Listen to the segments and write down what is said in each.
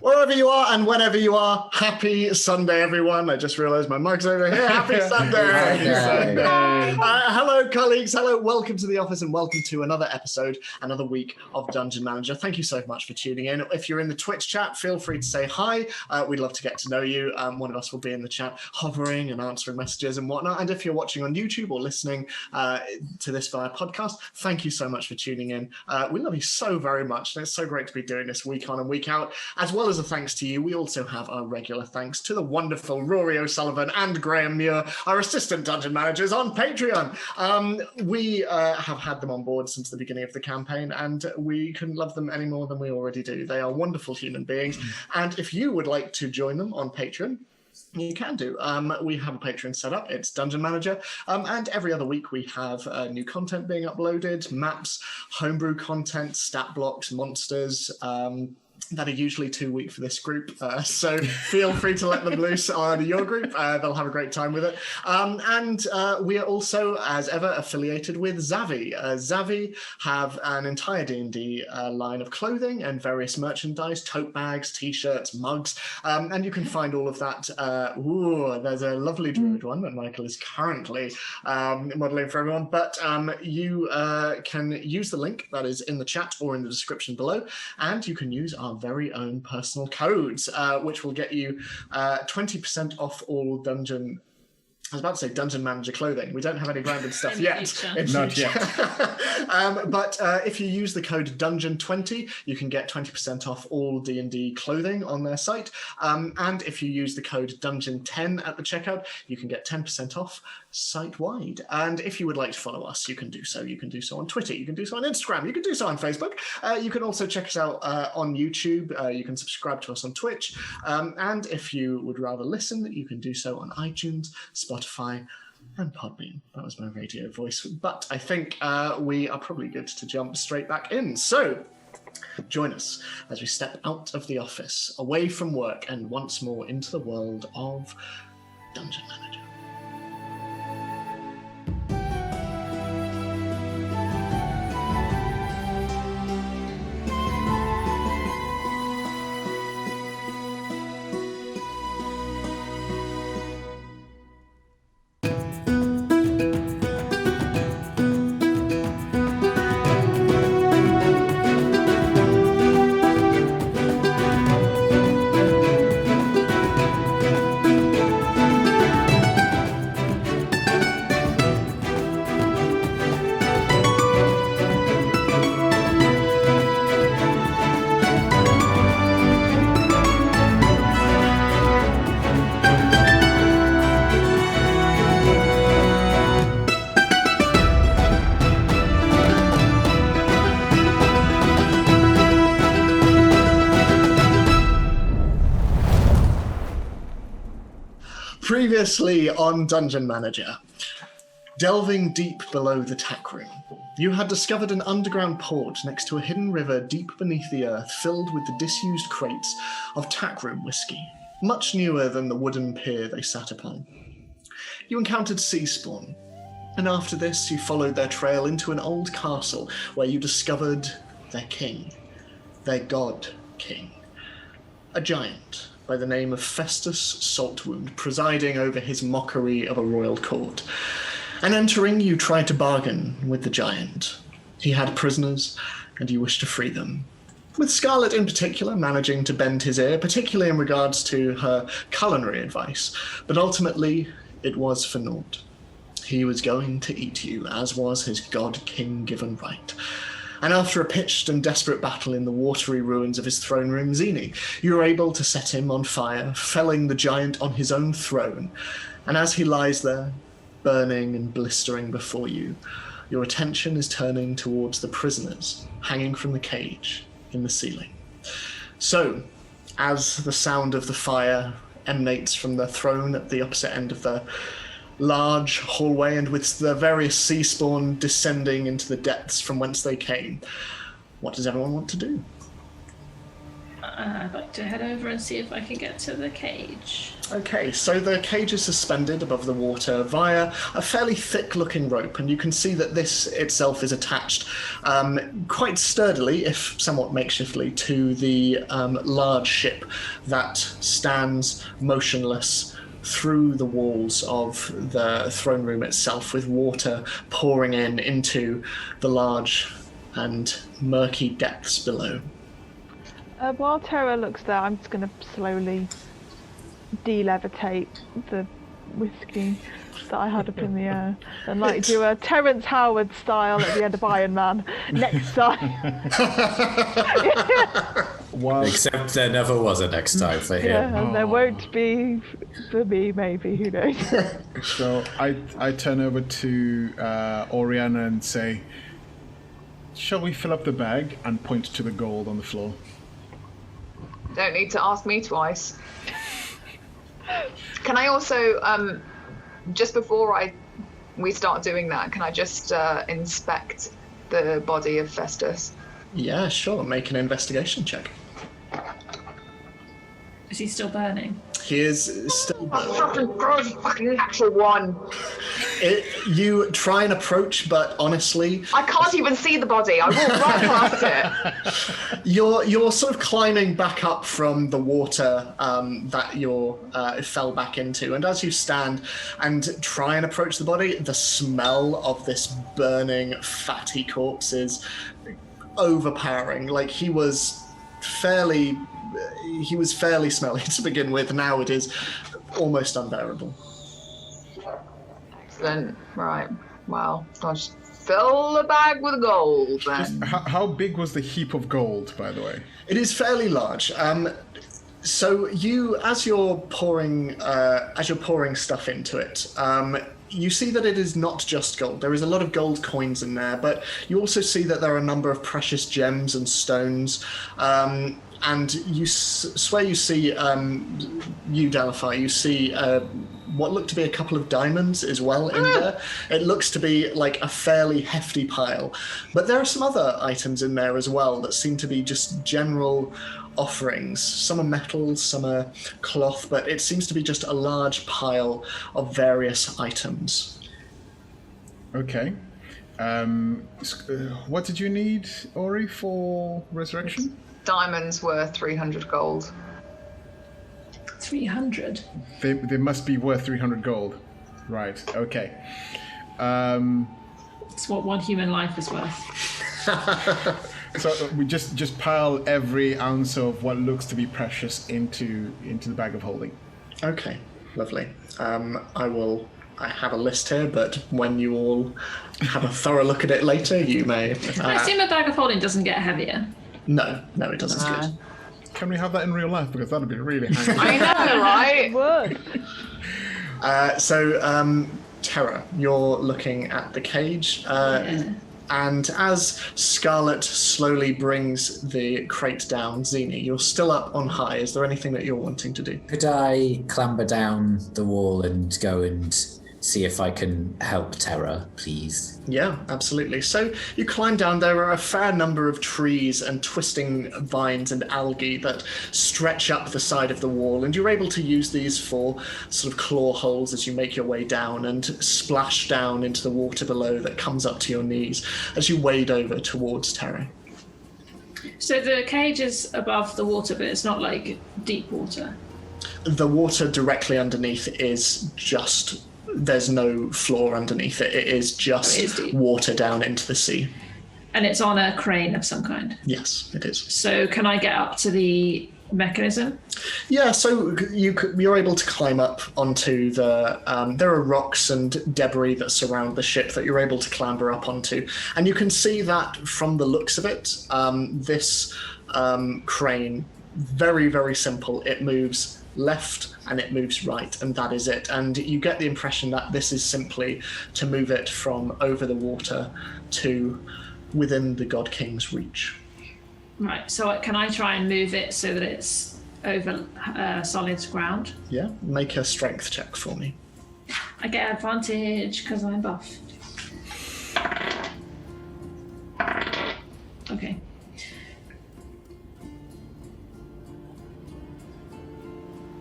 Wherever you are and whenever you are, happy Sunday, everyone. I just realized my mug's over here. Happy Sunday. Happy Sunday. Hello, colleagues. Hello. Welcome to the office and welcome to another episode, another week of Dungeon Manager. Thank you so much for tuning in. If you're in the Twitch chat, feel free to say hi. We'd love to get to know you. One of us will be in the chat hovering and answering messages and whatnot. And if you're watching on YouTube or listening to this via podcast, thank you so much for tuning in. We love you so very much. And it's so great to be doing this week on and week out, as well as a thanks to you. We also have our regular thanks to the wonderful Rory O'Sullivan and Graham Muir, our assistant dungeon managers on Patreon. We have had them on board since the beginning of the campaign, and we couldn't love them any more than we already do. They are wonderful human beings, and if you would like to join them on Patreon, you can do. We have a Patreon set up. It's Dungeon Manager. And every other week we have new content being uploaded, maps, homebrew content, stat blocks, monsters, that are usually too weak for this group, so feel free to let them loose on your group. They'll have a great time with it. And we are also, as ever, affiliated with Zavi. Zavi have an entire D&D line of clothing and various merchandise, tote bags, t-shirts, mugs, and you can find all of that. There's a lovely druid one that Michael is currently modelling for everyone, but you can use the link that is in the chat or in the description below, and you can use our very own personal codes, which will get you 20% off all Dungeon Manager clothing. We don't have any branded stuff yet. Not yet. But if you use the code Dungeon20, you can get 20% off all D&D clothing on their site. And if you use the code Dungeon10 at the checkout, you can get 10% off site-wide. And if you would like to follow us, you can do so. You can do so on Twitter. You can do so on Instagram. You can do so on Facebook. You can also check us out on YouTube. You can subscribe to us on Twitch. And if you would rather listen, you can do so on iTunes, Spotify, and Podbean. That was my radio voice. But I think we are probably good to jump straight back in. So join us as we step out of the office, away from work, and once more into the world of Dungeon Manager. Previously on Dungeon Manager, delving deep below the Tack Room, you had discovered an underground port next to a hidden river deep beneath the earth filled with the disused crates of Tack Room whiskey, much newer than the wooden pier they sat upon. You encountered sea spawn, and after this you followed their trail into an old castle where you discovered their king, their god king, a giant by the name of Festus Saltwound, presiding over his mockery of a royal court. And entering, you tried to bargain with the giant. He had prisoners, and you wished to free them. With Scarlet in particular managing to bend his ear, particularly in regards to her culinary advice, but ultimately it was for naught. He was going to eat you, as was his god-king given right. And after a pitched and desperate battle in the watery ruins of his throne room, Zini, you were able to set him on fire, felling the giant on his own throne. And as he lies there, burning and blistering before you, your attention is turning towards the prisoners hanging from the cage in the ceiling. So, as the sound of the fire emanates from the throne at the opposite end of the large hallway, and with the various sea spawn descending into the depths from whence they came, what does everyone want to do? I'd like to head over and see if I can get to the cage. Okay, so the cage is suspended above the water via a fairly thick-looking rope, and you can see that this itself is attached quite sturdily, if somewhat makeshiftly, to the large ship that stands motionless through the walls of the throne room itself, with water pouring into the large and murky depths below. While Terra looks there, I'm just going to slowly de-levitate the whiskey that I had up in the air and like do a Terrence Howard style at the end of Iron Man next time. Except there never was a next time for him. Yeah, and there won't be for me, maybe, who knows. So I turn over to Oriana and say, shall we fill up the bag, and point to the gold on the floor? Don't need to ask me twice. Can I also, just before we start doing that, can I just inspect the body of Festus? Yeah, sure. Make an investigation check. Is he still burning? He is still burning. Fucking natural one. You try and approach, but honestly, I can't even see the body. I walk right past it. You're sort of climbing back up from the water that you fell back into, and as you stand and try and approach the body, the smell of this burning, fatty corpse is overpowering. Like he was fairly smelly to begin with. Now it is almost unbearable. Excellent. Right. Well, I'll just fill the bag with gold then. How big was the heap of gold, by the way? It is fairly large. So as you're pouring stuff into it, you see that it is not just gold. There is a lot of gold coins in there, but you also see that there are a number of precious gems and stones. And you swear you see, you Delphi, you see what look to be a couple of diamonds as well in there. It looks to be like a fairly hefty pile. But there are some other items in there as well that seem to be just general offerings. Some are metal, some are cloth, but it seems to be just a large pile of various items. Okay. What did you need, Ori, for resurrection? Diamonds were 300 gold. 300? They must be worth 300 gold. Right, okay. It's what one human life is worth. So we just pile every ounce of what looks to be precious into the bag of holding. Okay, lovely. I have a list here, but when you all have a thorough look at it later, you may... I assume a bag of holding doesn't get heavier. No, it doesn't. Good. Can we have that in real life? Because that'd be really handy. I know, right? Would. So, Terra, you're looking at the cage, and as Scarlet slowly brings the crate down, Zini, you're still up on high. Is there anything that you're wanting to do? Could I clamber down the wall and go and see if I can help Terra, please? Yeah, absolutely. So you climb down. There are a fair number of trees and twisting vines and algae that stretch up the side of the wall, and you're able to use these for sort of claw holes as you make your way down and splash down into the water below that comes up to your knees as you wade over towards Terra. So the cage is above the water, but it's not like deep water. The water directly underneath is just... There's no floor underneath it. It is just water down into the sea. And it's on a crane of some kind? Yes, it is. So can I get up to the mechanism? Yeah, so you're able to climb up onto the... there are rocks and debris that surround the ship that you're able to clamber up onto. And you can see that from the looks of it, this crane, very, very simple. It moves left and it moves right, and that is it. And you get the impression that this is simply to move it from over the water to within the God King's reach. Right, so can I try and move it so that it's over solid ground? Yeah, make a strength check for me. I get advantage because I'm buff.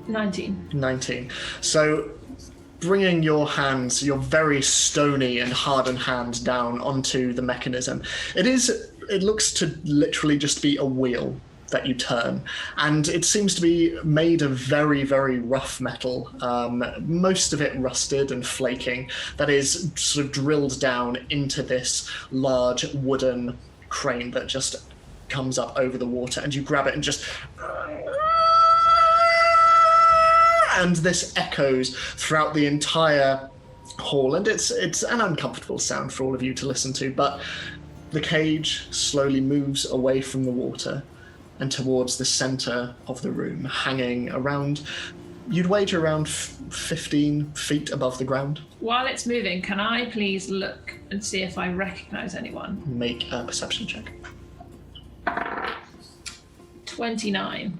19. 19. So bringing your hands, your very stony and hardened hand down onto the mechanism, it looks to literally just be a wheel that you turn, and it seems to be made of very, very rough metal, most of it rusted and flaking, that is sort of drilled down into this large wooden crane that just comes up over the water, and you grab it and just... and this echoes throughout the entire hall, and it's an uncomfortable sound for all of you to listen to, but the cage slowly moves away from the water and towards the center of the room, hanging around, you'd wager around 15 feet above the ground. While it's moving, can I please look and see if I recognize anyone? Make a perception check. 29.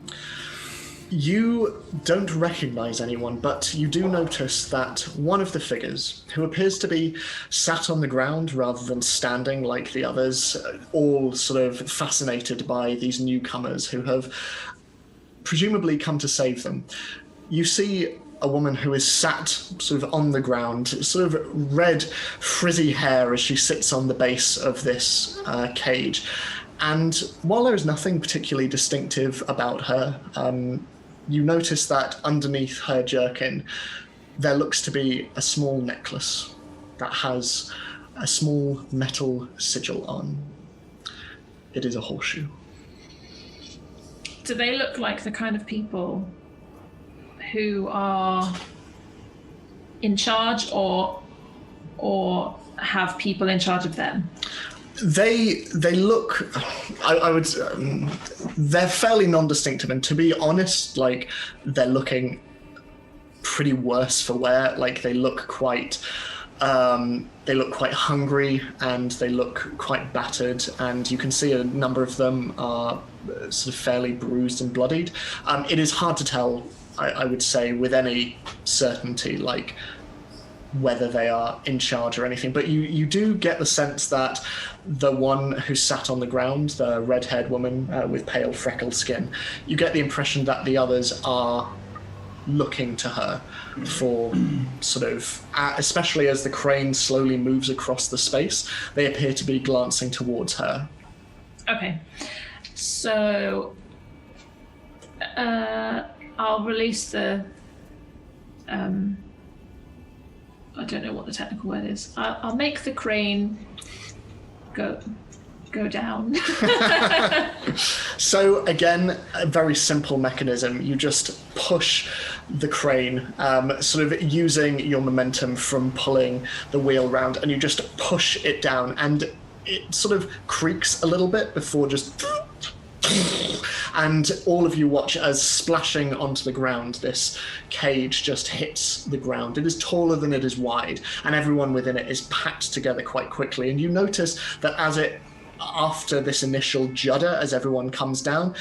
You don't recognize anyone, but you do notice that one of the figures, who appears to be sat on the ground rather than standing like the others, all sort of fascinated by these newcomers who have presumably come to save them. You see a woman who is sat sort of on the ground, sort of red, frizzy hair as she sits on the base of this cage. And while there is nothing particularly distinctive about her, you notice that underneath her jerkin, there looks to be a small necklace that has a small metal sigil on. It is a horseshoe. Do they look like the kind of people who are in charge or have people in charge of them? They look, I would, they're fairly non-distinctive, and to be honest, like, they're looking pretty worse for wear. Like, they look quite hungry, and they look quite battered, and you can see a number of them are sort of fairly bruised and bloodied. It is hard to tell, I would say, with any certainty, like, whether they are in charge or anything, but you do get the sense that the one who sat on the ground, the red-haired woman with pale freckled skin, you get the impression that the others are looking to her for sort of, especially as the crane slowly moves across the space, they appear to be glancing towards her. Okay, so I'll release the I don't know what the technical word is. I'll make the crane go down. So again, a very simple mechanism. You just push the crane, sort of using your momentum from pulling the wheel round, and you just push it down, and it sort of creaks a little bit before just... and all of you watch as, splashing onto the ground, this cage just hits the ground. It is taller than it is wide, and everyone within it is packed together quite quickly. And you notice that after this initial judder, as everyone comes down,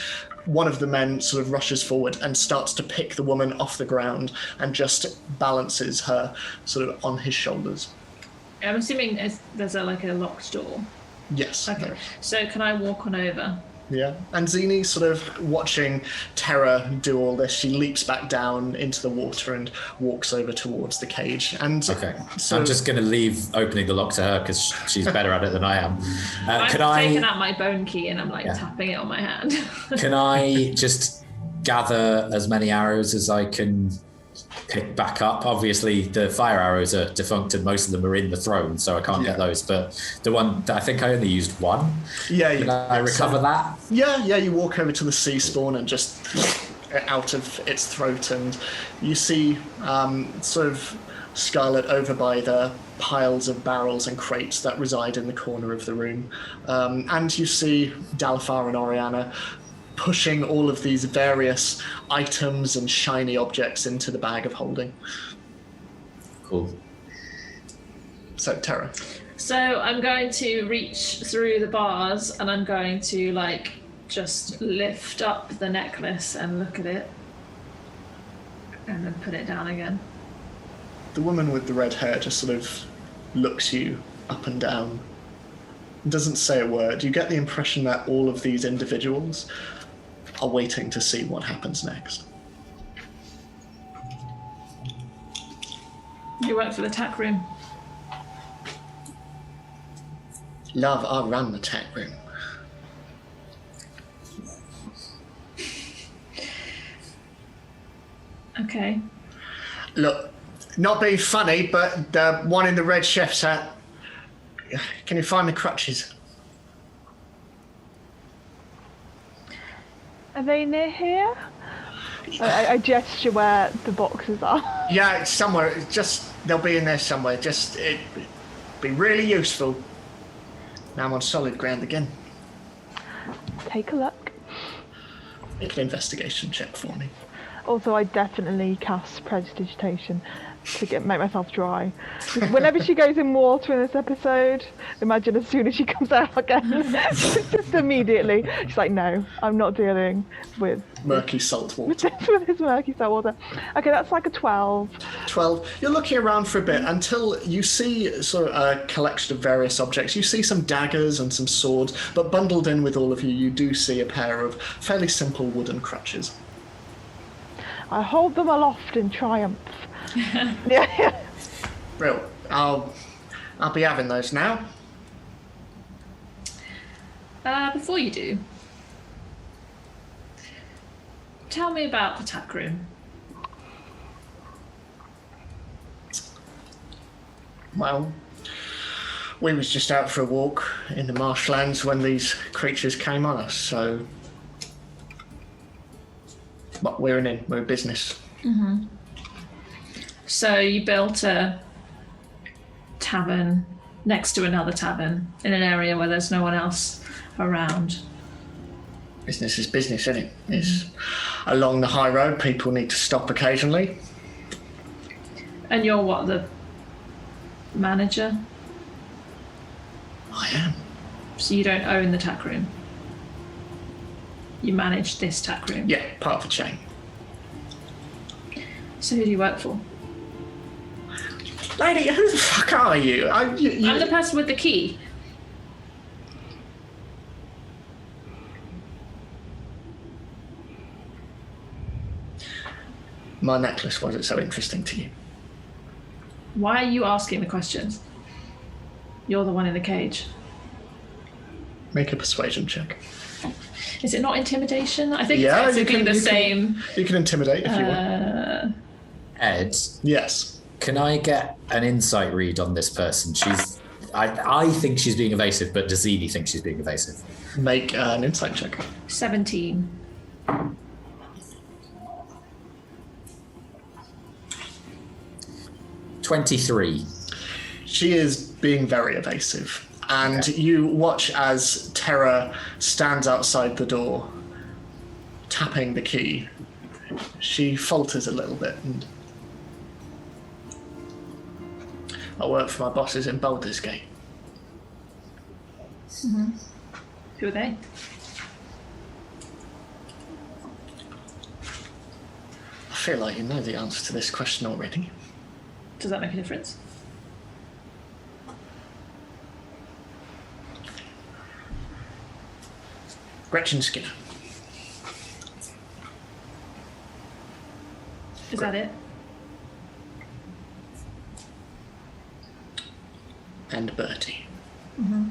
one of the men sort of rushes forward and starts to pick the woman off the ground and just balances her sort of on his shoulders. I'm assuming there's a locked door. Yes. Okay. So can I walk on over? Yeah, and Zini, sort of watching Terra do all this, she leaps back down into the water and walks over towards the cage. And okay, so I'm just going to leave opening the lock to her because she's better at it than I am. I'm taking out my bone key and I'm tapping it on my hand. Can I just gather as many arrows as I can pick back up? Obviously, the fire arrows are defunct and most of them are in the throne, so I can't get those. But the one, I think I only used one. Yeah, Can I recover that? Yeah, you walk over to the sea spawn and just out of its throat, and you see sort of Scarlet over by the piles of barrels and crates that reside in the corner of the room. And you see Dalifar and Oriana pushing all of these various items and shiny objects into the bag of holding. Cool. So, Terra. So I'm going to reach through the bars and I'm going to just lift up the necklace and look at it and then put it down again. The woman with the red hair just sort of looks you up and down and doesn't say a word. You get the impression that all of these individuals are waiting to see what happens next. You work for the Tack Room. Love, I run the Tack Room. Okay. Look, not being funny, but the one in the red chef's hat. Can you find me crutches? Are they near here? I gesture where the boxes are. Yeah, it's somewhere. It's just they'll be in there somewhere. Just it'd be really useful. Now I'm on solid ground again. Take a look. Make an investigation check for me. Also, I definitely cast prestidigitation to make myself dry. Whenever she goes in water in this episode, imagine as soon as she comes out again, just immediately, she's like, no, I'm not dealing with Murky salt water. with this murky salt water. Okay, that's like a 12. 12. You're looking around for a bit until you see sort of a collection of various objects. You see some daggers and some swords, but bundled in with all of you, you do see a pair of fairly simple wooden crutches. I hold them aloft in triumph. Yeah. Real. I'll be having those now. Before you do, tell me about the Tack Room. Well, we was just out for a walk in the marshlands when these creatures came on us, so... But we're in business. Mm-hmm. So you built a tavern next to another tavern in an area where there's no one else around. Business is business, isn't it? It's along the high road, people need to stop occasionally. And you're what, the manager? I am. So you don't own the Tack Room? You manage this Tack Room? Yeah, part of a chain. So who do you work for? Lady, who the fuck are you? I'm the person with the key. My necklace, was it so interesting to you? Why are you asking the questions? You're the one in the cage. Make a persuasion check. Is it not intimidation? I think Yeah, it's basically the same. You can intimidate if you want. Ed, Yes. can I get an insight read on this person? I think she's being evasive, but does Edie think she's being evasive? Make an insight check. 17. $23. She is being very evasive. And you watch as Terra stands outside the door, tapping the key. She falters a little bit. And I work for my bosses in Baldur's Gate. Mm-hmm. Who are they? I feel like you know the answer to this question already. Does that make a difference? Gretchen Skinner. Is that it? And Bertie. Mm-hmm.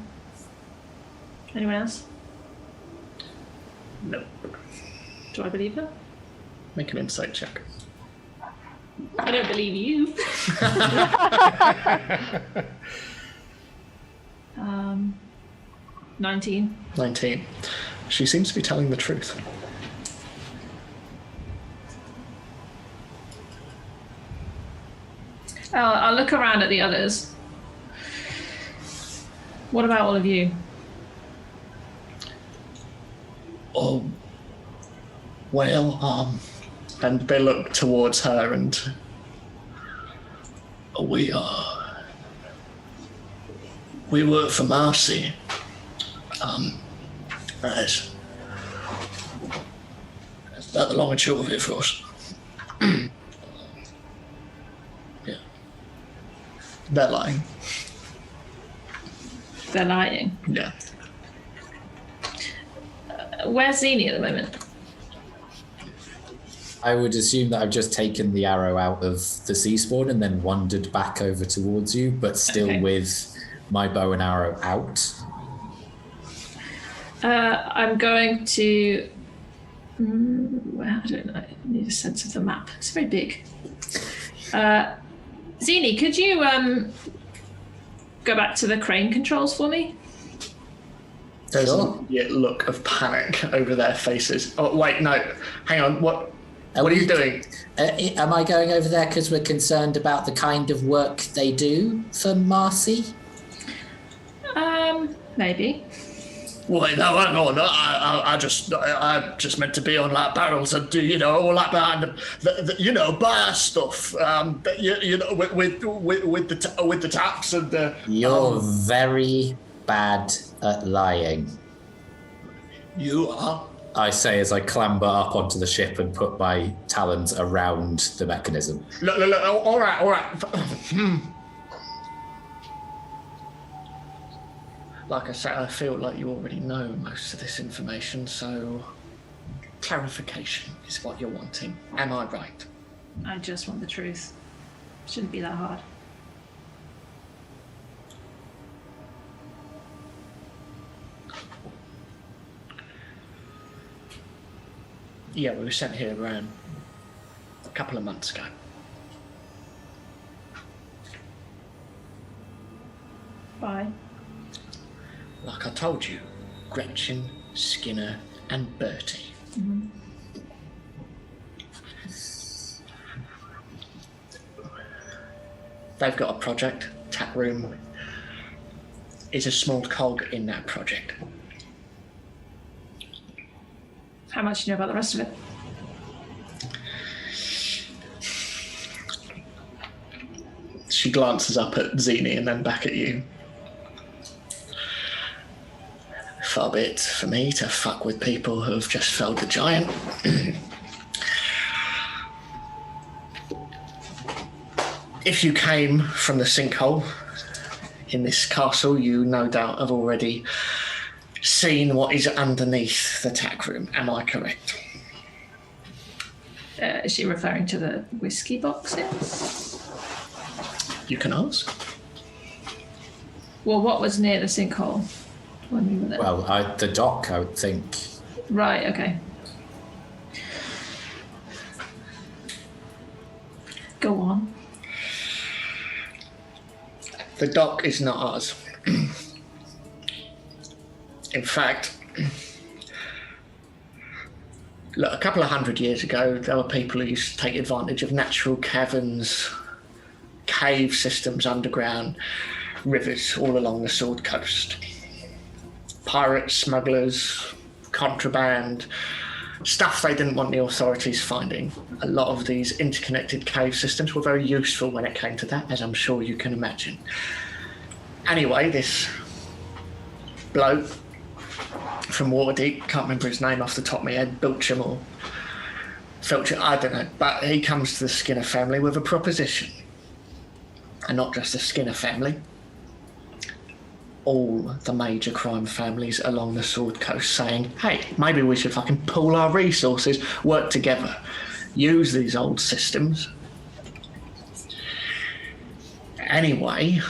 Anyone else? No. Do I believe her? Make an insight check. I don't believe you. 19. 19. She seems to be telling the truth. I'll look around at the others. What about all of you? Oh, well, and they look towards her and we work for Marcy. That's that the long and short of it for us. Yeah. They're lying. They're lying. Yeah. Where's Zini at the moment? I would assume that I've just taken the arrow out of the sea spawn and then wandered back over towards you, but still with my bow and arrow out. I'm going to. Well, I don't know. I need a sense of the map. It's very big. Zini, could you go back to the crane controls for me? There's a look of panic over their faces. Oh, wait, no. Hang on. What are you doing? Am I going over there because we're concerned about the kind of work they do for Marcy? Maybe. Wait, no, hang on. I just meant to be on like barrels and do, all that behind the bar stuff. With the taps and the. You're very bad at lying. You are. I say as I clamber up onto the ship and put my talons around the mechanism. Look, all right. Like I said, I feel like you already know most of this information, so clarification is what you're wanting. Am I right? I just want the truth. Shouldn't be that hard. Yeah, we were sent here around a couple of months ago. Bye. Like I told you, Gretchen, Skinner, and Bertie. Mm-hmm. They've got a project. Tack Room is a small cog in that project. How much do you know about the rest of it? She glances up at Zini and then back at you. Far be it for me to fuck with people who have just felled the giant. If you came from the sinkhole in this castle, you no doubt have already seen what is underneath the tack room. Am I correct? Is she referring to the whiskey boxes? You can ask. Well, what was near the sinkhole when we were there? Well, the dock, I would think. Right, okay. Go on. The dock is not ours. In fact, look, a couple of 100 years ago, there were people who used to take advantage of natural caverns, cave systems underground, rivers all along the Sword Coast. Pirates, smugglers, contraband, stuff they didn't want the authorities finding. A lot of these interconnected cave systems were very useful when it came to that, as I'm sure you can imagine. Anyway, this bloke from Waterdeep, can't remember his name off the top of my head, Bilcham or Filcher, I don't know, but he comes to the Skinner family with a proposition. And not just the Skinner family, all the major crime families along the Sword Coast saying, hey, maybe we should fucking pool our resources, work together, use these old systems. Anyway,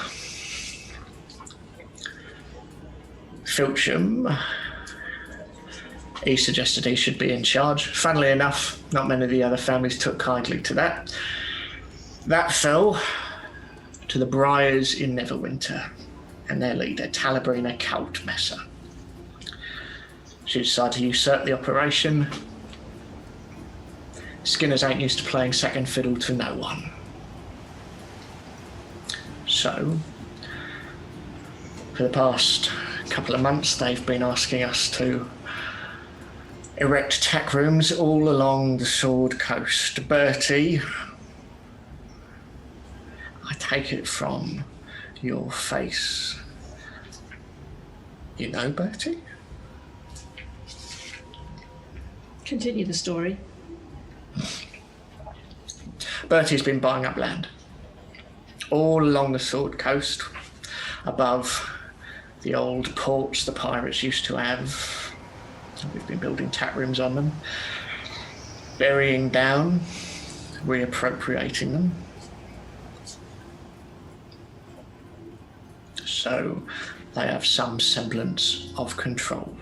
Filcham, he suggested he should be in charge. Funnily enough, not many of the other families took kindly to that. That fell to the Briars in Neverwinter and their leader, Talabrina Countmesser. She decided to usurp the operation. Skinners ain't used to playing second fiddle to no one. So, for the past couple of months, they've been asking us to erect tack rooms all along the Sword Coast. Bertie, I take it from your face. You know Bertie? Continue the story. Bertie's been buying up land all along the Sword Coast, above the old ports the pirates used to have. We've been building tack rooms on them. burying down, reappropriating them. So they have some semblance of control.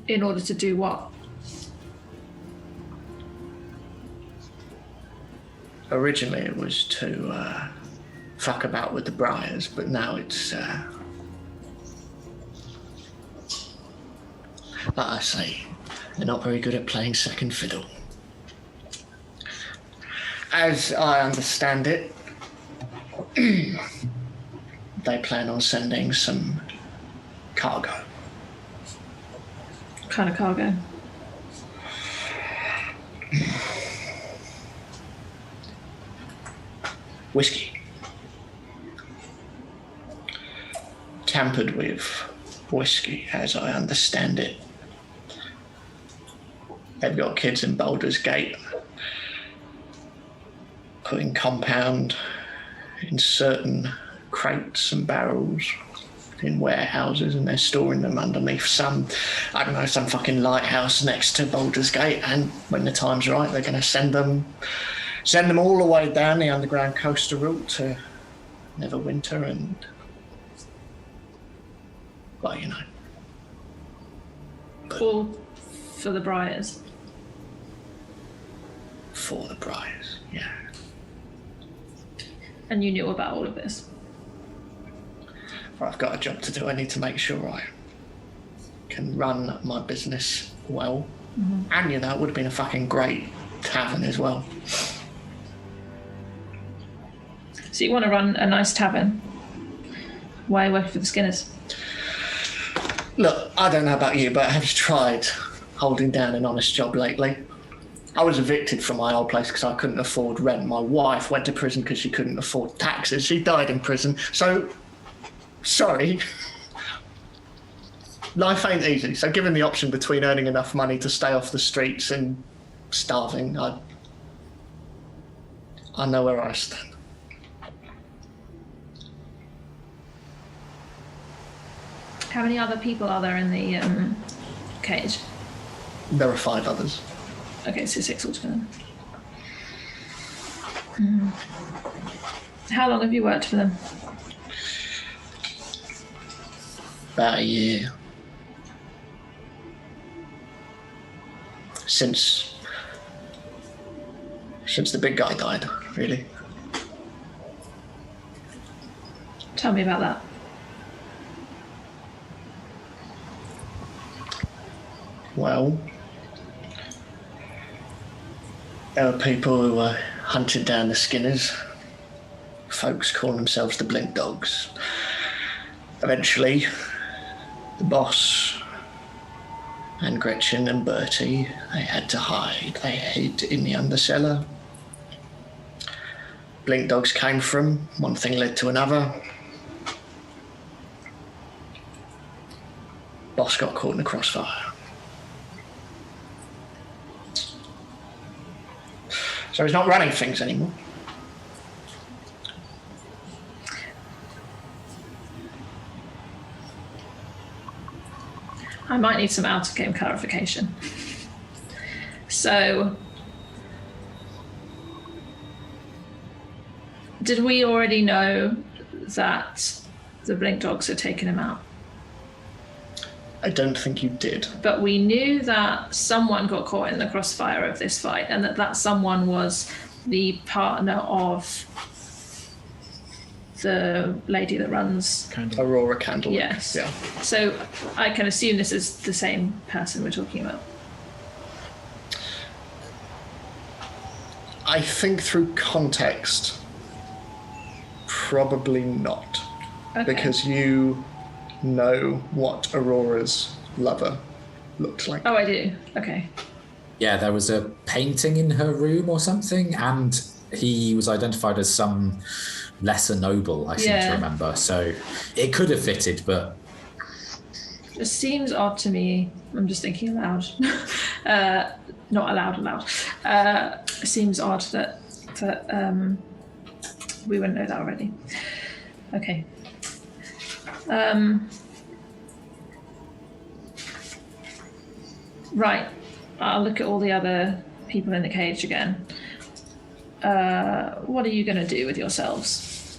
In order to do what? Originally it was to fuck about with the briars, but now it's, like I say, they're not very good at playing second fiddle. As I understand it, they plan on sending some cargo. What kind of cargo? Whiskey. Tampered with whiskey, as I understand it. They've got kids in Baldur's Gate putting compound in certain crates and barrels in warehouses, and they're storing them underneath some fucking lighthouse next to Baldur's Gate, and when the time's right, they're going to send them all the way down the underground coastal route to Neverwinter and, well, you know. All for the briars. For the briars, yeah. And you knew about all of this? Well, I've got a job to do. I need to make sure I can run my business well. Mm-hmm. And, you know, it would have been a fucking great tavern as well. So you want to run a nice tavern? Why are you working for the Skinners? Look, I don't know about you, but have you tried holding down an honest job lately? I was evicted from my old place because I couldn't afford rent. My wife went to prison because she couldn't afford taxes. She died in prison. So, sorry. Life ain't easy. So given the option between earning enough money to stay off the streets and starving, I know where I stand. How many other people are there in the cage? There are 5 others. Okay, so 6 altogether. Mm. How long have you worked for them? About a year. Since the big guy died, really. Tell me about that. Well, there were people who were hunted down the Skinners. Folks calling themselves the Blink Dogs. Eventually, the boss and Gretchen and Bertie, they had to hide. They hid in the undercellar. Blink Dogs came from, one thing led to another. Boss got caught in the crossfire. So he's not running things anymore. I might need some out-of-game clarification. So, did we already know that the Blink Dogs had taken him out? I don't think you did. But we knew that someone got caught in the crossfire of this fight, and that someone was the partner of the lady that runs Aurora Candle. Yes. Yeah. So I can assume this is the same person we're talking about. I think through context, probably not. Okay. Because you know what Aurora's lover looked like. Oh, I do. Okay. Yeah, there was a painting in her room or something, and he was identified as some lesser noble, I seem to remember. So it could have fitted, but... It seems odd to me. I'm just thinking aloud. Not aloud. It seems odd that we wouldn't know that already. Okay. Right. I'll look at all the other people in the cage again. What are you going to do with yourselves?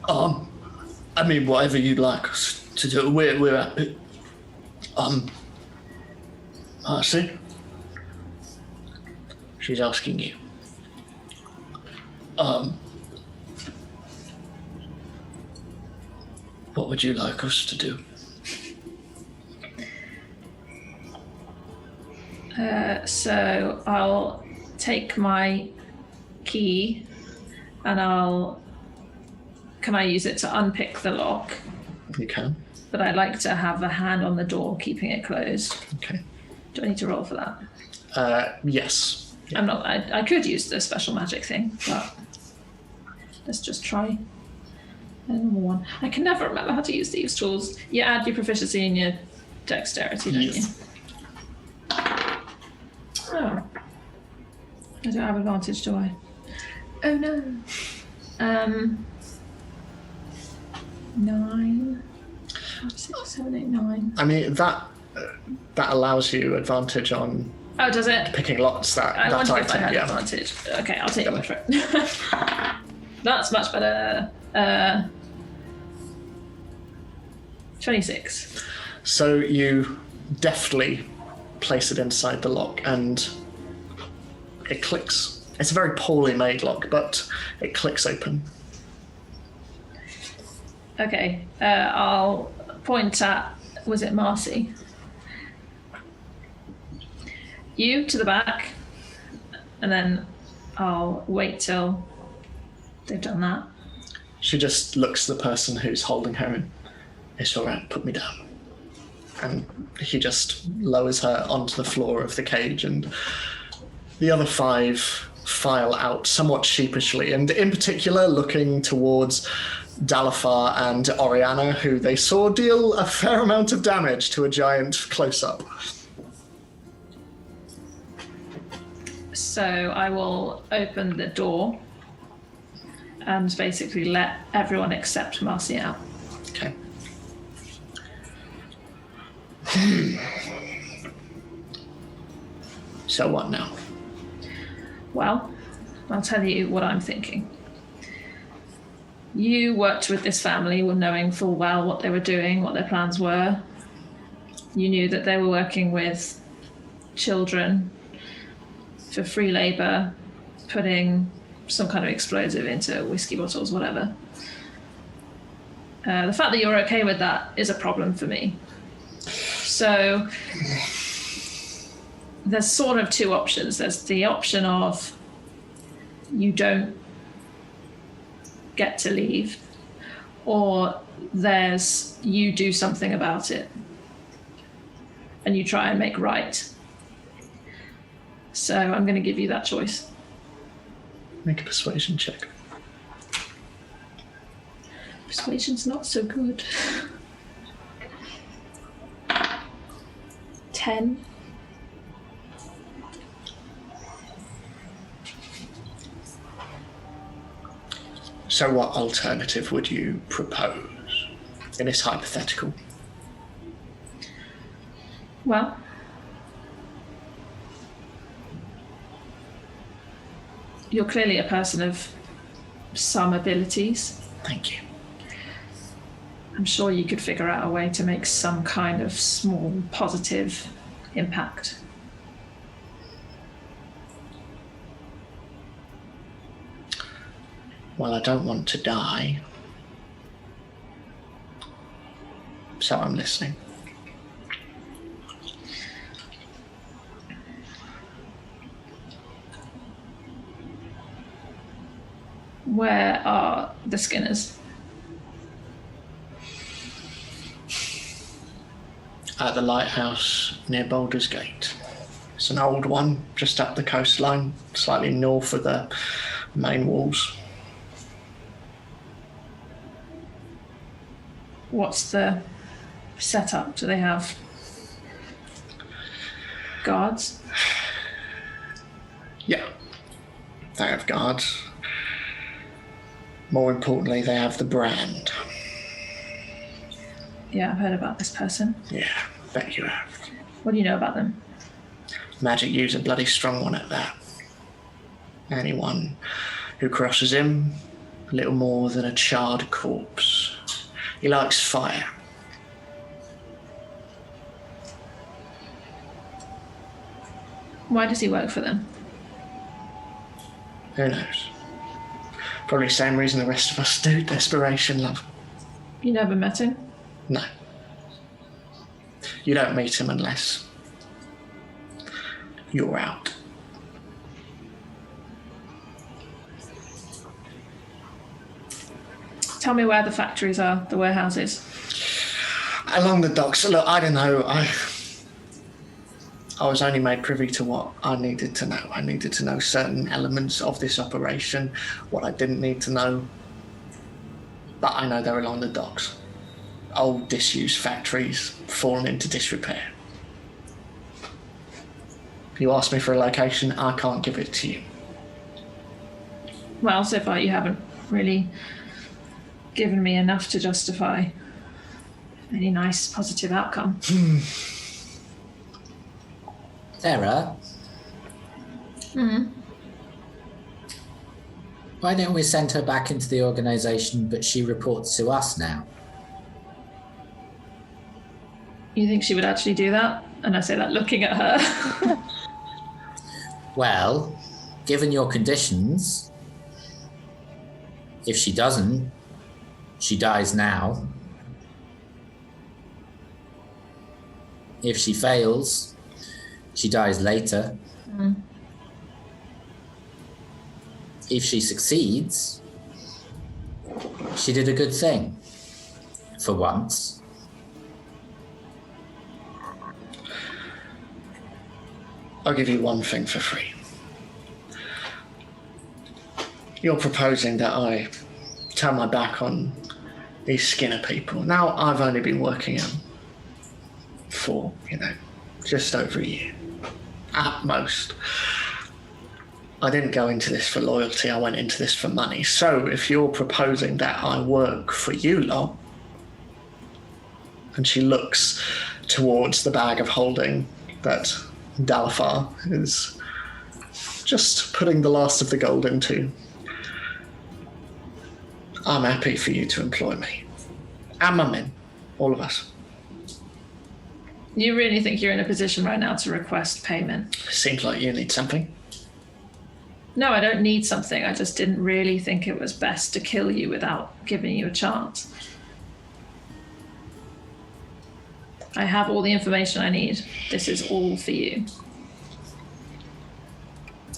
I mean, whatever you'd like us to do, we're happy. Marcy? She's asking you. What would you like us to do? So I'll take my key and can I use it to unpick the lock? You can. But I'd like to have a hand on the door, keeping it closed. Okay. Do I need to roll for that? Yes. I'm not. I could use the special magic thing, but let's just try a normal one. I can never remember how to use these tools. You add your proficiency and your dexterity, don't you? Oh. I don't have advantage, do I? Oh no. 9, 5, 6, 7, 8, 9. I mean, that allows you advantage on Oh, does it? picking lots. I wondered if I had yeah. advantage. Okay, I'll take one for it. That's much better. 26. So you deftly place it inside the lock and it clicks. It's a very poorly made lock, but it clicks open. Okay, I'll point at, was it Marcy? You to the back, and then I'll wait till they've done that. She just looks at the person who's holding her and, it's all right, put me down. And he just lowers her onto the floor of the cage, and the other 5 file out somewhat sheepishly, and in particular looking towards Dalafar and Oriana, who they saw deal a fair amount of damage to a giant close-up. So I will open the door and basically let everyone except Marcy out. Okay. So what now? Well, I'll tell you what I'm thinking. You worked with this family knowing full well what they were doing, what their plans were. You knew that they were working with children for free labour, putting some kind of explosive into whiskey bottles, whatever. The fact that you're okay with that is a problem for me. So there's sort of 2 options. There's the option of you don't get to leave, or there's you do something about it and you try and make right. So I'm going to give you that choice. Make a persuasion check. Persuasion's not so good. 10. So what alternative would you propose in this hypothetical? Well, you're clearly a person of some abilities. Thank you. I'm sure you could figure out a way to make some kind of small positive impact. Well, I don't want to die, so I'm listening. Where are the Skinners? At the lighthouse near Boulder's Gate. It's an old one, just up the coastline, slightly north of the main walls. What's the setup? Do they have guards? Yeah, they have guards. More importantly, they have the brand. Yeah, I've heard about this person. Yeah, bet you have. What do you know about them? Magic use a bloody strong one at that. Anyone who crosses him, little more than a charred corpse. He likes fire. Why does he work for them? Who knows? Probably the same reason the rest of us do. Desperation, love. You never met him? No. You don't meet him unless you're out. Tell me where the factories are, the warehouses. Along the docks. Look, I don't know. I was only made privy to what I needed to know. I needed to know certain elements of this operation, what I didn't need to know. But I know they're along the docks. Old disused factories fallen into disrepair. If you ask me for a location, I can't give it to you. Well, so far you haven't really given me enough to justify any nice positive outcome. Sarah? Why don't we send her back into the organisation, but she reports to us now? You think she would actually do that? And I say that looking at her. Well, given your conditions, if she doesn't, she dies now. If she fails, she dies later. If she succeeds, she did a good thing. For once. I'll give you one thing for free. You're proposing that I turn my back on these Skinner people. Now, I've only been working for, just over a year. At most. I didn't go into this for loyalty, I went into this for money. So, if you're proposing that I work for you lot, and she looks towards the bag of holding that Dalafar is just putting the last of the gold into, I'm happy for you to employ me. And my men. All of us. You really think you're in a position right now to request payment? Seems like you need something. No, I don't need something. I just didn't really think it was best to kill you without giving you a chance. I have all the information I need. This is all for you.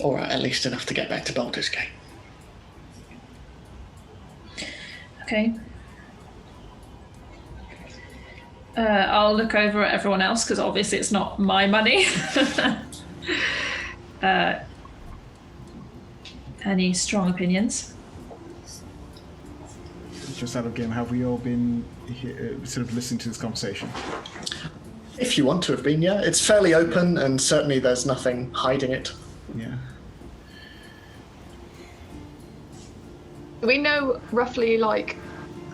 Or at least enough to get back to Baldur's Gate. Okay. I'll look over at everyone else because obviously it's not my money. Any strong opinions? Just out of game, have we all been sort of listening to this conversation? If you want to have been, yeah. It's fairly open and certainly there's nothing hiding it. Yeah. Do we know roughly,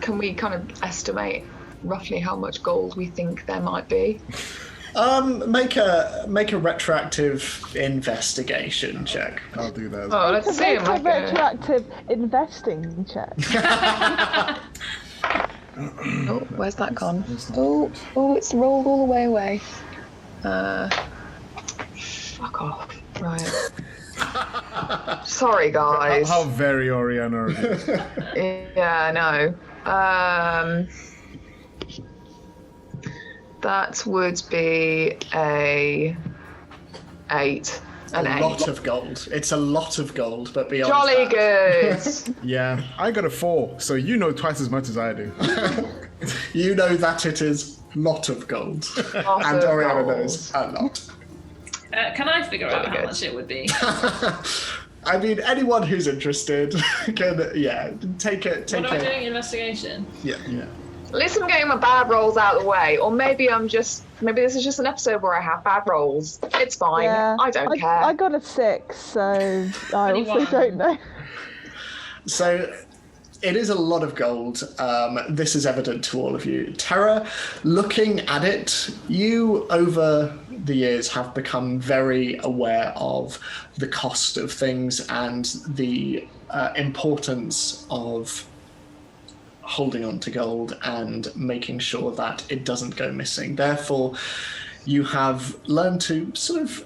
can we kind of estimate roughly how much gold we think there might be? Make a retroactive investigation check. I'll do that. Oh, let's see. Make a retroactive investing check. Oh, where's that gone? Oh, it's rolled all the way away. Fuck off. Right. Sorry, guys. How very Oriana are you? Yeah, I know. That would be a 8. An 8. A lot of gold. It's a lot of gold, but beyond Jolly that, good. Yeah, I got a 4, so you know twice as much as I do. you know that it is a lot of gold. Lot And of Oriana gold. knows a lot. Can I figure out Jolly how good. much it would be? I mean, anyone who's interested can, take it. What am I doing? Investigation? Yeah. At least I'm getting my bad rolls out of the way. Or maybe maybe this is just an episode where I have bad rolls. It's fine. Yeah, I don't care. I got a 6, so I also 21. don't know. So, It is a lot of gold. This is evident to all of you. Terra, looking at it, you over the years have become very aware of the cost of things and the importance of holding on to gold and making sure that it doesn't go missing. Therefore, you have learned to sort of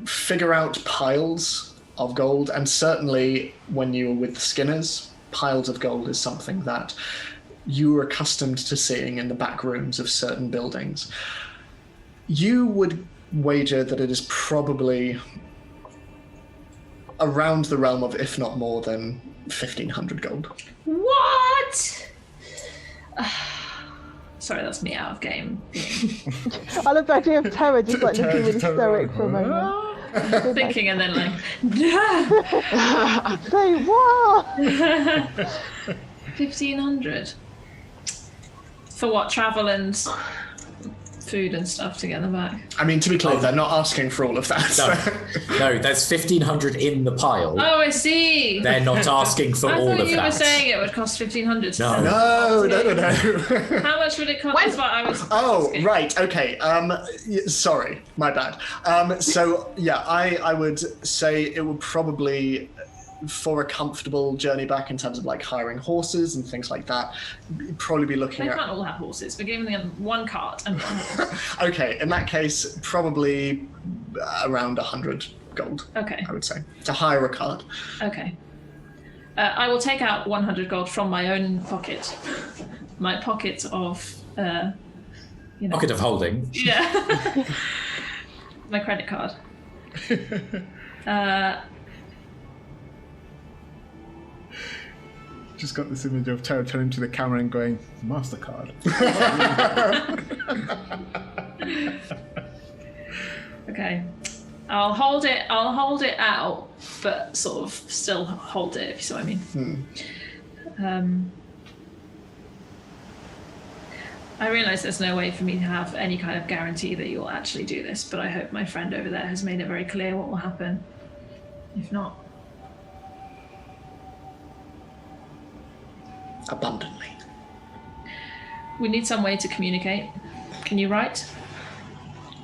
figure out piles of gold, and certainly when you were with the Skinners, piles of gold is something that you were accustomed to seeing in the back rooms of certain buildings. You would wager that it is probably around the realm of, if not more than 1,500 gold. What? Sorry, that's me out of game. I love the idea of Terra just like looking really stoic for a moment. Thinking and then like, Say what? 1,500 for what? Travel and food and stuff to get them back. I mean, to be clear, they're not asking for all of that. No, there's 1,500 in the pile. Oh, I see. They're not asking for all of that. I thought you were saying it would cost 1,500 to send No. How much would it cost? That's what I was asking. Right, okay. Sorry, my bad. So, yeah, I would say it would probably, for a comfortable journey back in terms of like hiring horses and things like that, you'd probably be looking They at... can't all have horses. We're giving them one cart and one horse. Okay, in that case, probably around 100 gold, Okay. I would say, to hire a cart. Okay. I will take out 100 gold from my own pocket. My pocket of, Pocket of holding. Yeah. My credit card. Just got this image of Terra turning to the camera and going, MasterCard. Okay. I'll hold it out, but sort of still hold it, if you see what I mean. I realise there's no way for me to have any kind of guarantee that you'll actually do this, but I hope my friend over there has made it very clear what will happen. If not... Abundantly. We need some way to communicate. Can you write?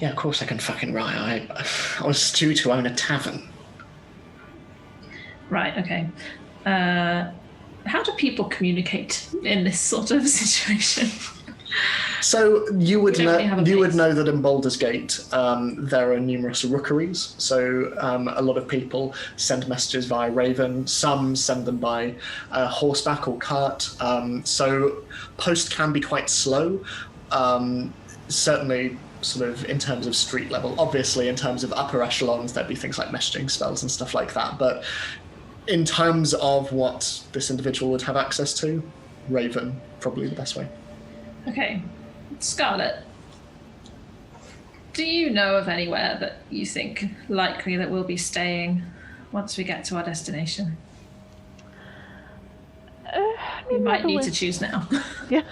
Yeah, of course I can fucking write. I was due to own a tavern. Right, okay. How do people communicate in this sort of situation? So you would We don't really have a base. know that in Baldur's Gate there are numerous rookeries. So a lot of people send messages via Raven. Some send them by horseback or cart. So post can be quite slow. Certainly, sort of in terms of street level. Obviously, in terms of upper echelons, there'd be things like messaging spells and stuff like that. But in terms of what this individual would have access to, Raven probably the best way. Okay. Scarlet, do you know of anywhere that you think likely that we'll be staying once we get to our destination? You might need to choose now. Yeah,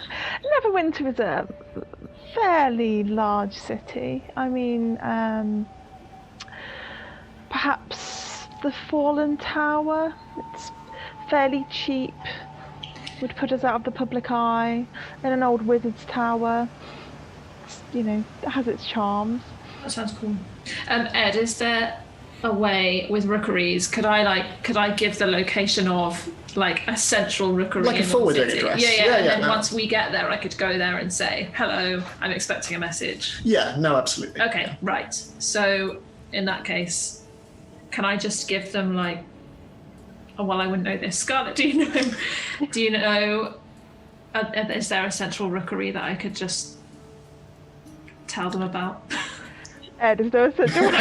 Neverwinter is a fairly large city. I mean, perhaps the Fallen Tower. It's fairly cheap. Would put us out of the public eye. In an old wizard's tower. It's, it has its charms. That sounds cool. Ed, is there a way with rookeries? Could I give the location of like a central rookery, like a in the forwarding city? address? Yeah. And then no. once we get there, I could go there and say, "Hello, I'm expecting a message." Yeah, no, absolutely. Okay, Yeah. right. So in that case, can I just give them like? Oh, well, I wouldn't know this. Scarlet, do you know? Is there a central rookery that I could just tell them about? Ed, is there a central?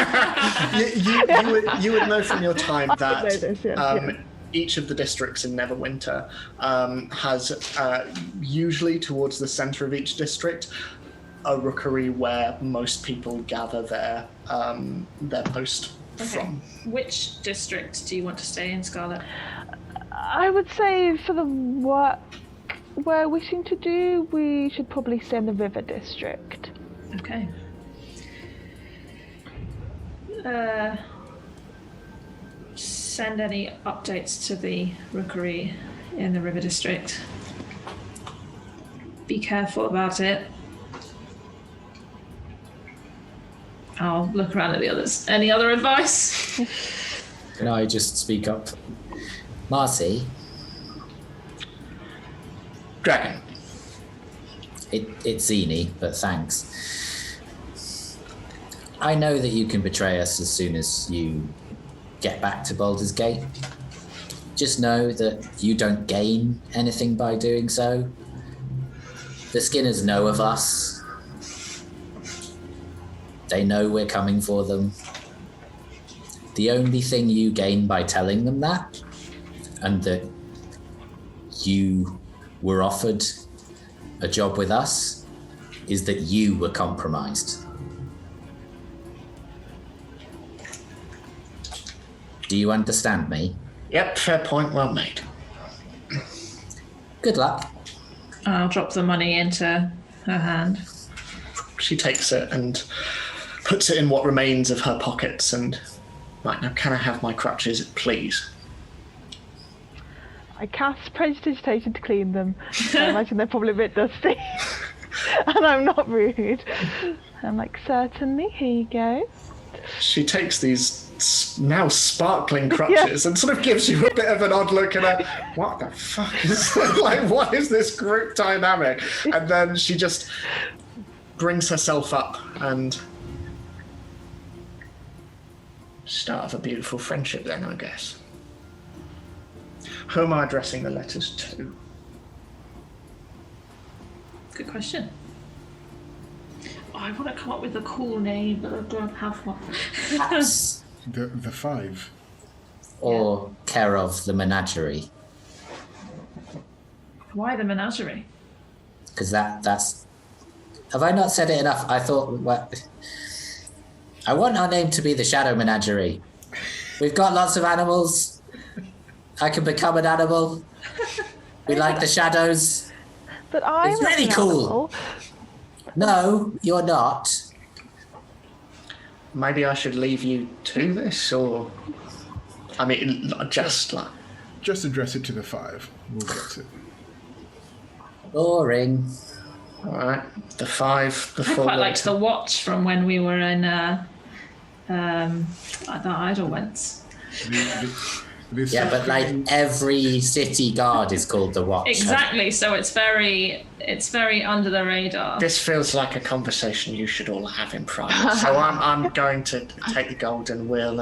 You would know from your time that know this, yeah. Each of the districts in Neverwinter has usually towards the centre of each district a rookery where most people gather their post from. Which district do you want to stay in, Scarlet? I would say for the work we're wishing to do, we should probably stay in the River District. Okay. Send any updates to the rookery in the River District. Be careful about it. I'll look around at the others. Any other advice? Can I just speak up? Marcy, Dragon. it's Zini, but thanks. I know that you can betray us as soon as you get back to Baldur's Gate. Just know that you don't gain anything by doing so. The Skinners know of us. They know we're coming for them. The only thing you gain by telling them that, and that you were offered a job with us, is that you were compromised. Do you understand me? Yep, fair point, well made. Good luck. I'll drop the money into her hand. She takes it and puts it in what remains of her pockets and, right, now can I have my crutches, please? I cast prestidigitation to clean them. I imagine they're probably a bit dusty. And I'm not rude. I'm like, certainly, here you go. She takes these now sparkling crutches and sort of gives you a bit of an odd look and a, what the fuck is like, what is this group dynamic? And then she just brings herself up and start of a beautiful friendship then, I guess. Who am I addressing the letters to? Good question. Oh, I want to come up with a cool name, but I don't have one. Perhaps, The 5. or care of the menagerie, Why the menagerie? because that's. Have I not said it enough? I thought. Well, I want our name to be the Shadow Menagerie. We've got lots of animals. I can become an animal. We like the shadows. But I'm It's not really an cool. animal. No, you're not. Maybe I should leave you to this, or... I mean, just like... Just address it to the 5. We'll get it. Boring. Alright, the 5, the I 4... quite liked the watch from when we were in the Idlewents. The Yeah, but like every city guard is called the Watch. Exactly. So it's very under the radar. This feels like a conversation you should all have in private. So I'm going to take the gold and we'll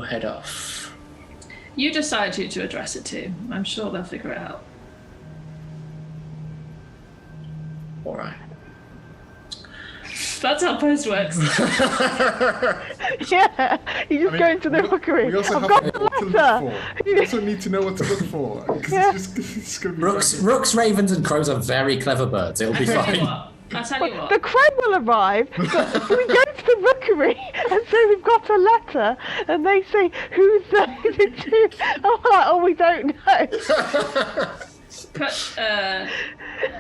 head off. You decide who to address it to. I'm sure they'll figure it out. Alright. That's how post works. Yeah, you just go into the rookery. We also I've have got to the know what to look letter. for. We also need to know what to look for. Because it's going to be Rooks, ravens, and crows are very clever birds. It'll be I'll tell you fine. what. I'll tell you what. The crow will arrive, but we go to the rookery and say we've got a letter, and they say, who's it to? I'm like, oh, we don't know. Put a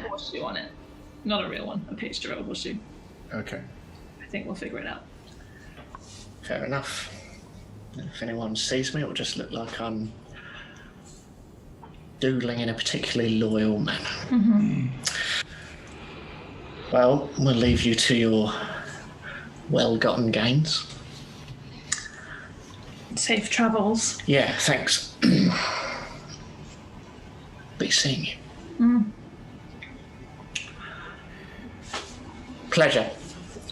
horseshoe on it. Not a real one. A picture of a horseshoe. Okay. I think we'll figure it out. Fair enough. If anyone sees me, it will just look like I'm doodling in a particularly loyal manner. Mm-hmm. Well, we'll leave you to your well-gotten gains. Safe travels. Yeah, thanks. Be seeing you. Pleasure.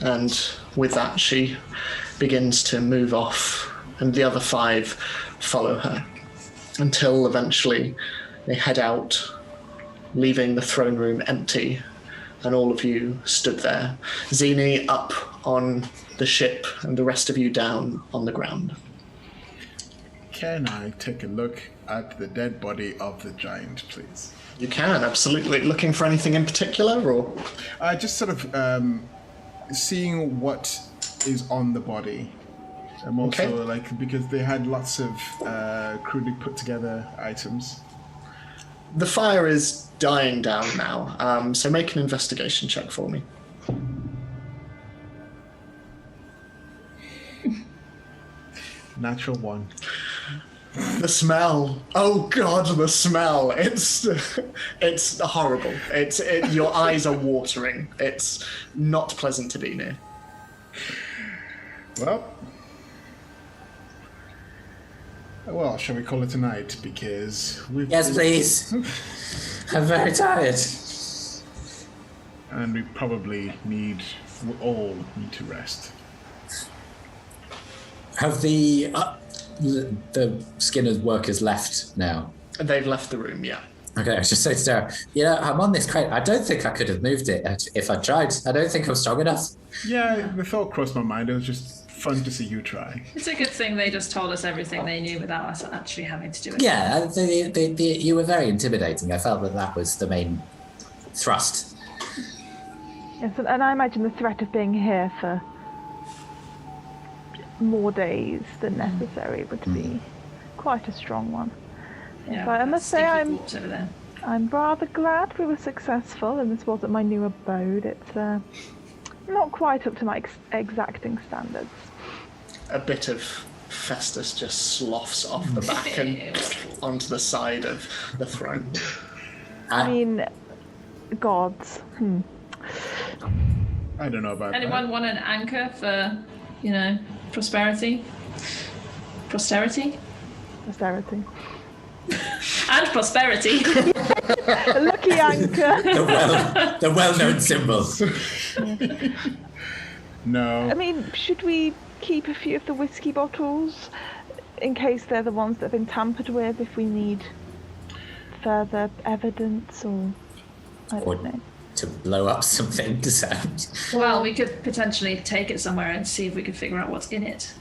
And with that, she begins to move off, and the other 5 follow her until eventually they head out, leaving the throne room empty, and all of you stood there. Zini up on the ship, and the rest of you down on the ground. Can I take a look at the dead body of the giant, please? You can, absolutely. Looking for anything in particular, or? Just sort of seeing what is on the body. I'm also Okay. like, because they had lots of crudely put together items. The fire is dying down now, so make an investigation check for me. Natural 1. The smell. Oh God, the smell. It's horrible. Your eyes are watering. It's not pleasant to be near. Well, shall we call it a night? Because we've... Yes, please. I'm very tired. And we probably all need to rest. Have the Skinner's workers left now? They've left the room, yeah. Okay, I was just saying to Sarah, I'm on this crate. I don't think I could have moved it if I tried. I don't think I'm strong enough. Yeah, the thought crossed my mind. It was just fun to see you try. It's a good thing they just told us everything they knew without us actually having to do it. Yeah, you were very intimidating. I felt that was the main thrust. Yes, and I imagine the threat of being here for more days than necessary would be quite a strong one. Yeah, But I must say over there. I'm rather glad we were successful and this wasn't my new abode. It's not quite up to my exacting standards. A bit of Festus just sloughs off the back and onto the side of the throne. I mean, gods. I don't know about Anyone want an anchor for, prosperity? Posterity? Posterity. And prosperity. A lucky anchor. The well-known symbols. No. I mean, should we keep a few of the whiskey bottles in case they're the ones that have been tampered with if we need further evidence or I don't know. To blow up something to sound. Well, we could potentially take it somewhere and see if we could figure out what's in it.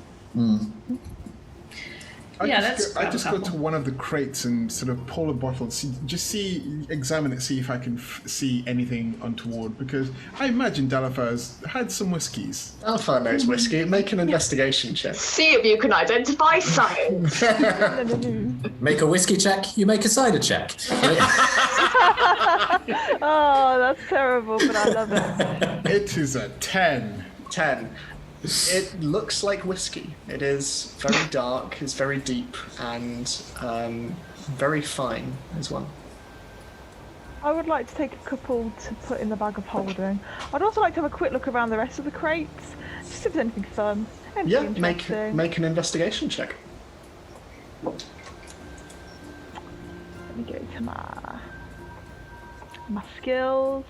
I let's just go to one of the crates and sort of pull a bottle, examine it, see if I can see anything untoward, because I imagine Dalafar's had some whiskies. Dalafar knows whiskey. Make an investigation check. See if you can identify science. Make a whiskey check, you make a cider check. Oh, that's terrible, but I love it. It is a 10. 10. It looks like whiskey. It is very dark, it's very deep, and very fine as well. I would like to take a couple to put in the bag of holding. I'd also like to have a quick look around the rest of the crates, just if there's anything fun. Anything Make an investigation check. Let me go to my skills.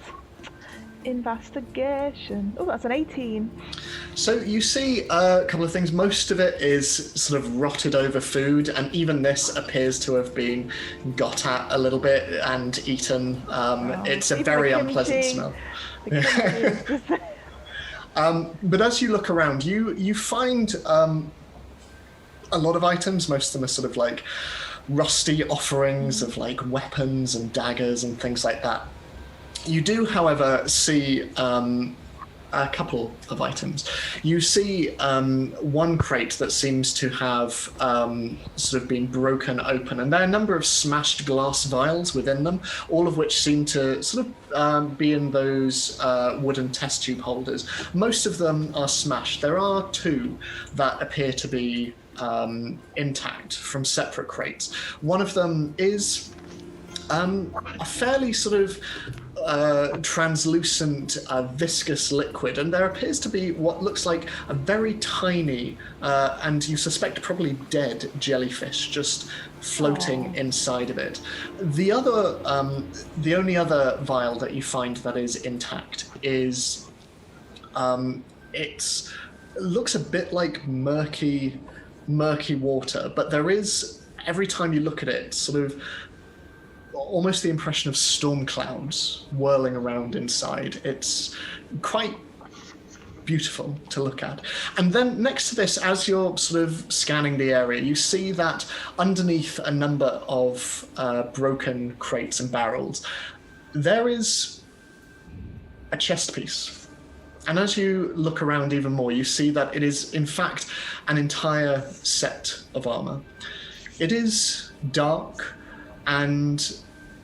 Investigation. Oh, that's an 18. So you see a couple of things. Most of it is sort of rotted over food, and even this appears to have been got at a little bit and eaten. It's a very unpleasant smell. But as you look around, you find a lot of items. Most of them are sort of like rusty offerings of like weapons and daggers and things like that. You do, however, see a couple of items. You see one crate that seems to have sort of been broken open, and there are a number of smashed glass vials within them, all of which seem to sort of be in those wooden test tube holders. Most of them are smashed. There are two that appear to be intact from separate crates. One of them is a fairly sort of translucent, viscous liquid, and there appears to be what looks like a very tiny, and you suspect probably dead jellyfish just floating inside of it. The only other vial that you find that is intact is, it looks a bit like murky water, but there is, every time you look at it, sort of almost the impression of storm clouds whirling around inside. It's quite beautiful to look at. And then next to this, as you're sort of scanning the area, you see that underneath a number of broken crates and barrels, there is a chest piece. And as you look around even more, you see that it is, in fact, an entire set of armor. It is dark, and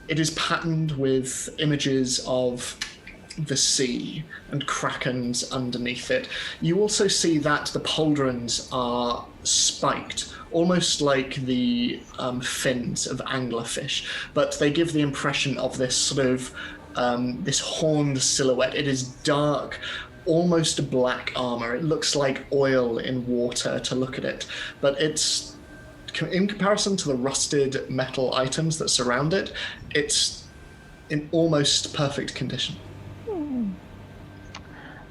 it is patterned with images of the sea and krakens underneath it. You also see that the pauldrons are spiked almost like the fins of anglerfish, but they give the impression of this sort of this horned silhouette. It is dark, almost black armor. It looks like oil in water to look at it, but it's, in comparison to the rusted metal items that surround it, it's in almost perfect condition.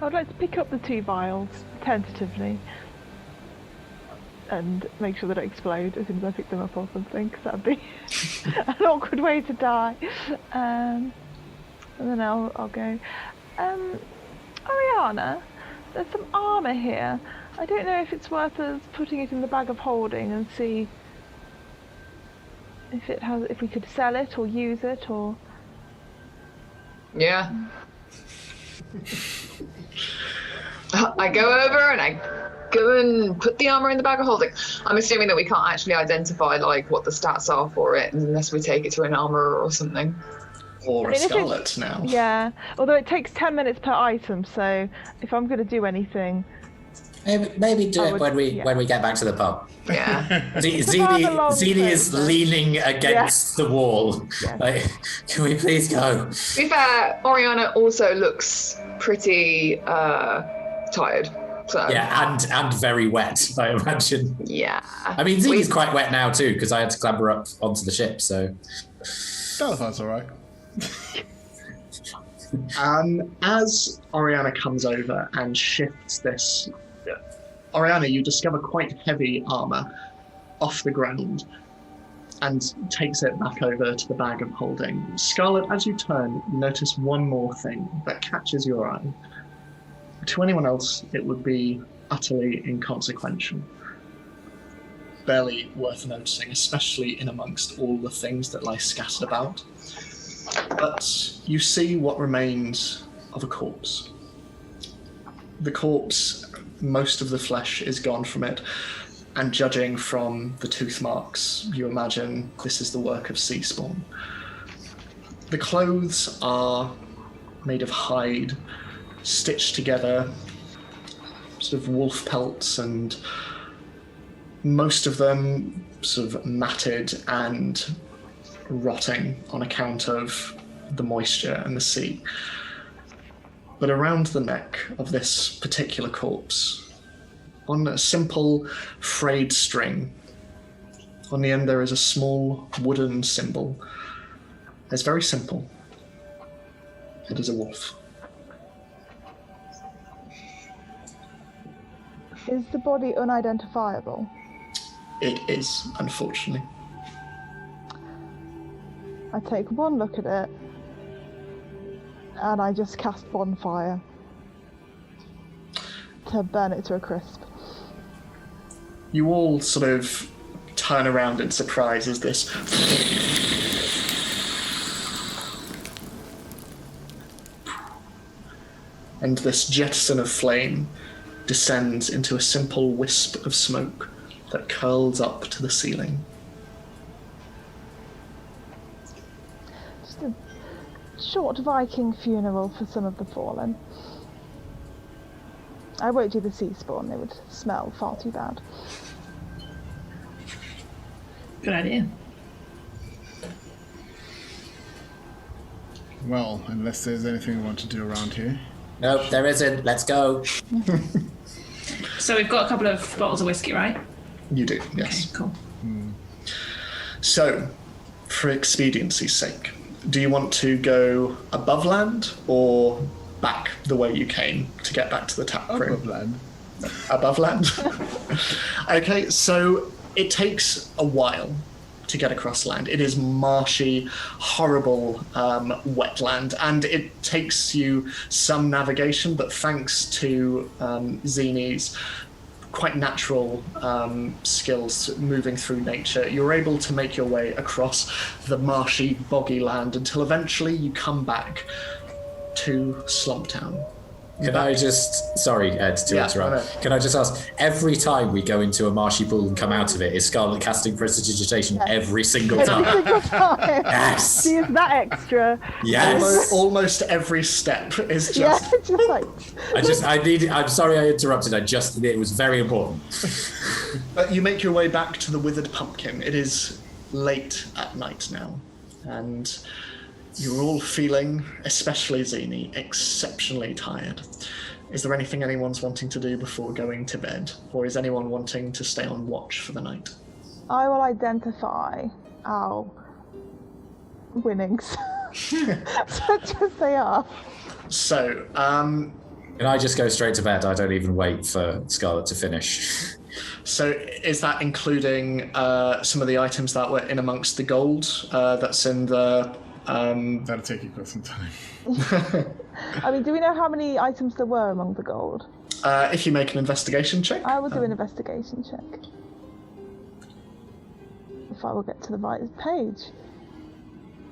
I'd like to pick up the 2 vials tentatively and make sure they don't explode as soon as I pick them up or something, because that would be an awkward way to die. And then I'll go, Ariana, there's some armour here. I don't know if it's worth us putting it in the bag of holding and see if we could sell it or use it or... Yeah. I go over and I go and put the armor in the bag of holding. I'm assuming that we can't actually identify like what the stats are for it unless we take it to an armorer or something. Or a scarlet now. Yeah, although it takes 10 minutes per item, so if I'm going to do anything... Maybe do it when we get back to the pub. Yeah. Zini is leaning against the wall. Yeah. Like, can we please go? To be fair, Oriana also looks pretty tired. So. Yeah, and very wet, I imagine. Yeah. I mean, Zini's quite wet now too, because I had to clamber up onto the ship, so... That's all right. As Oriana comes over and shifts this, Oriana, you discover quite heavy armor off the ground and takes it back over to the bag of holding. Scarlet, as you turn, you notice one more thing that catches your eye. To anyone else, it would be utterly inconsequential. Barely worth noticing, especially in amongst all the things that lie scattered about. But you see what remains of a corpse. The corpse, most of the flesh is gone from it, and judging from the tooth marks, you imagine this is the work of sea spawn. The clothes are made of hide, stitched together, sort of wolf pelts, and most of them sort of matted and rotting on account of the moisture and the sea. But around the neck of this particular corpse, on a simple frayed string, on the end there is a small wooden symbol. It's very simple. It is a wolf. Is the body unidentifiable? It is, unfortunately. I take one look at it, and I just cast bonfire to burn it to a crisp. You all sort of turn around in surprise as this and this jettison of flame descends into a simple wisp of smoke that curls up to the ceiling. Just a short Viking funeral for some of the fallen. I won't do the sea spawn, it would smell far too bad. Good idea. Well, unless there's anything we want to do around here. Nope, there isn't. Let's go. So we've got a couple of bottles of whiskey, right? You do, yes. Okay, cool. So, for expediency's sake, do you want to go above land or back the way you came to get back to the Tack Room? Above land. Above land? Okay, so it takes a while to get across land. It is marshy, horrible wetland, and it takes you some navigation, but thanks to Zini's quite natural skills moving through nature, you're able to make your way across the marshy, boggy land until eventually you come back to Slumptown. Can I just, sorry, Ed, to Yeah, interrupt. no. Can I just ask, every time we go into a marshy pool and come out of it, is Scarlet casting prestidigitation every single Every time? single time. Yes! She is that extra. Yes! Almost every step is Yeah, just. just like. I'm sorry I interrupted. It was very important. But you make your way back to the withered pumpkin. It is late at night now, and you're all feeling, especially Zini, exceptionally tired. Is there anything anyone's wanting to do before going to bed, or is anyone wanting to stay on watch for the night? I will identify our winnings, such as they are. So, Can I just go straight to bed? I don't even wait for Scarlet to finish. So is that including some of the items that were in amongst the gold that's in the... That'll take you quite some time. I mean, do we know how many items there were among the gold? if you make an investigation check. I will do an investigation check. If I will get to the right page.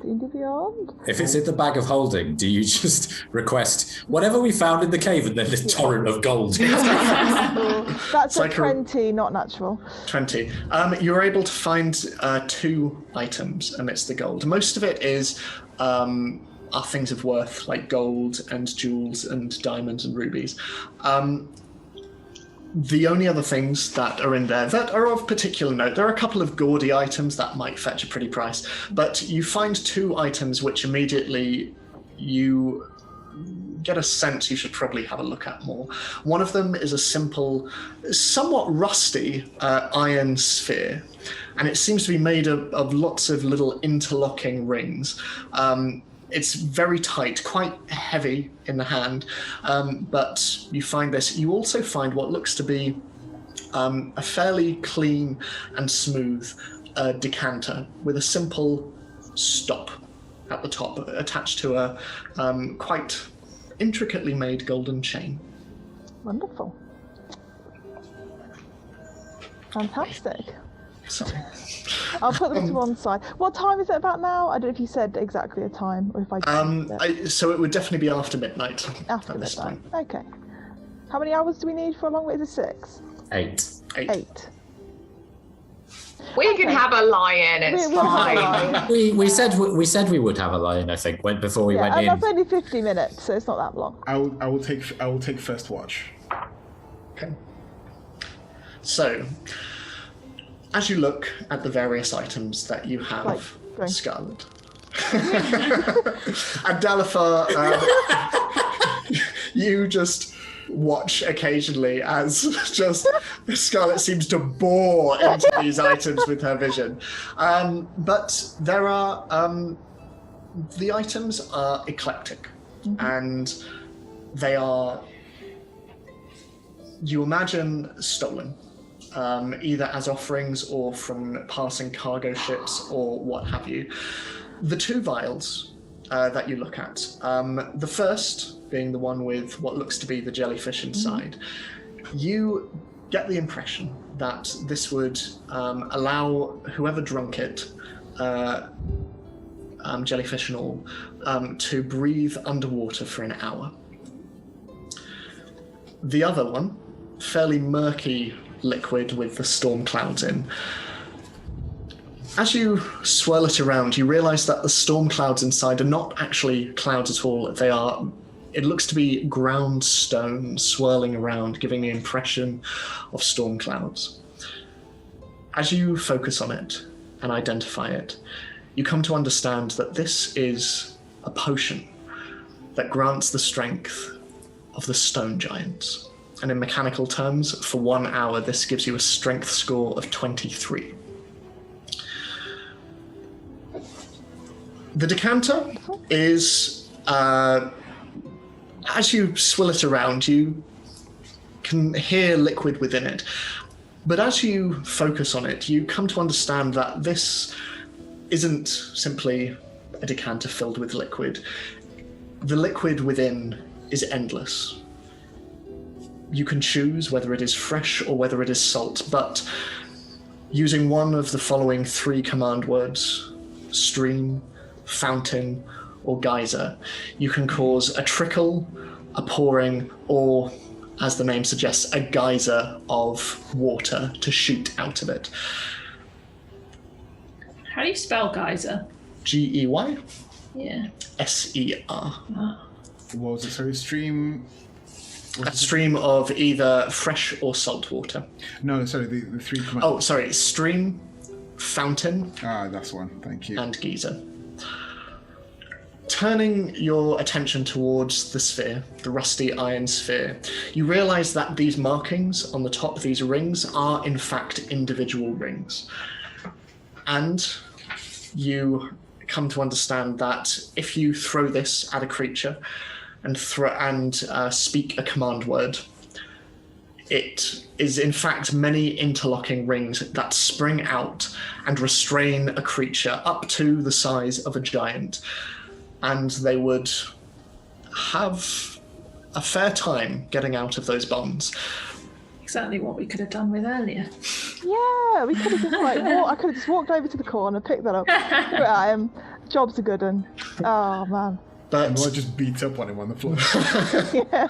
D&D Beyond. If it's in the bag of holding, do you just request whatever we found in the cave and then this torrent of gold? That's like a 20, not natural. 20. You're able to find 2 items amidst the gold. Most of it is are things of worth, like gold and jewels and diamonds and rubies. The only other things that are in there that are of particular note, there are a couple of gaudy items that might fetch a pretty price, but you find 2 items which immediately you get a sense you should probably have a look at more. One of them is a simple, somewhat rusty iron sphere, and it seems to be made of lots of little interlocking rings. It's very tight, quite heavy in the hand, but you find this. You also find what looks to be a fairly clean and smooth decanter with a simple stop at the top attached to a quite intricately made golden chain. Wonderful. Fantastic. Sorry. I'll put them to one side. What time is it about now? I don't know if you said exactly a time or if I So it would definitely be after midnight. after at this midnight. point. Okay. How many hours do we need for a long way? Is it 6? 8. 8. We can have a lie-in, it's We'll have a fine. lie-in. We said we would have a lie-in, I think, before we went and in. that's only 50 minutes, so it's not that long. I will take first watch. Okay. So, as you look at the various items that you have, Like, going. Scarlet, and Dalifar, you just watch occasionally as just Scarlet seems to bore into these items with her vision. But there are, the items are eclectic, and they are, you imagine, stolen. Either as offerings or from passing cargo ships or what have you. The 2 vials that you look at, the first being the one with what looks to be the jellyfish inside, you get the impression that this would allow whoever drunk it, jellyfish and all, to breathe underwater for an hour. The other one, fairly murky liquid with the storm clouds in. As you swirl it around, you realize that the storm clouds inside are not actually clouds at all. They are, it looks to be ground stone swirling around, giving the impression of storm clouds. As you focus on it and identify it, you come to understand that this is a potion that grants the strength of the stone giants. And in mechanical terms, for 1 hour, this gives you a strength score of 23. The decanter is, as you swill it around, you can hear liquid within it. But as you focus on it, you come to understand that this isn't simply a decanter filled with liquid. The liquid within is endless. You can choose whether it is fresh or whether it is salt, but using one of the following 3 command words, stream, fountain, or geyser, you can cause a trickle a pouring, or as the name suggests, a geyser of water to shoot out of it. How do you spell geyser? Gey? Yeah. Ser. What was it? Sorry, stream. A stream of either fresh or salt water. No, sorry, the three commands. Oh, sorry, stream, fountain, That's one. Thank you. and geyser. Turning your attention towards the sphere, the rusty iron sphere, you realize that these markings on the top of these rings are in fact individual rings. And you come to understand that if you throw this at a creature and speak a command word, it is in fact many interlocking rings that spring out and restrain a creature up to the size of a giant. And they would have a fair time getting out of those bonds. Exactly what we could have done with earlier. Yeah, we could have just I could have just walked over to the corner, picked that up. Here I am. Job's a good one. Oh man. And I just beat up on him on the floor. Yeah.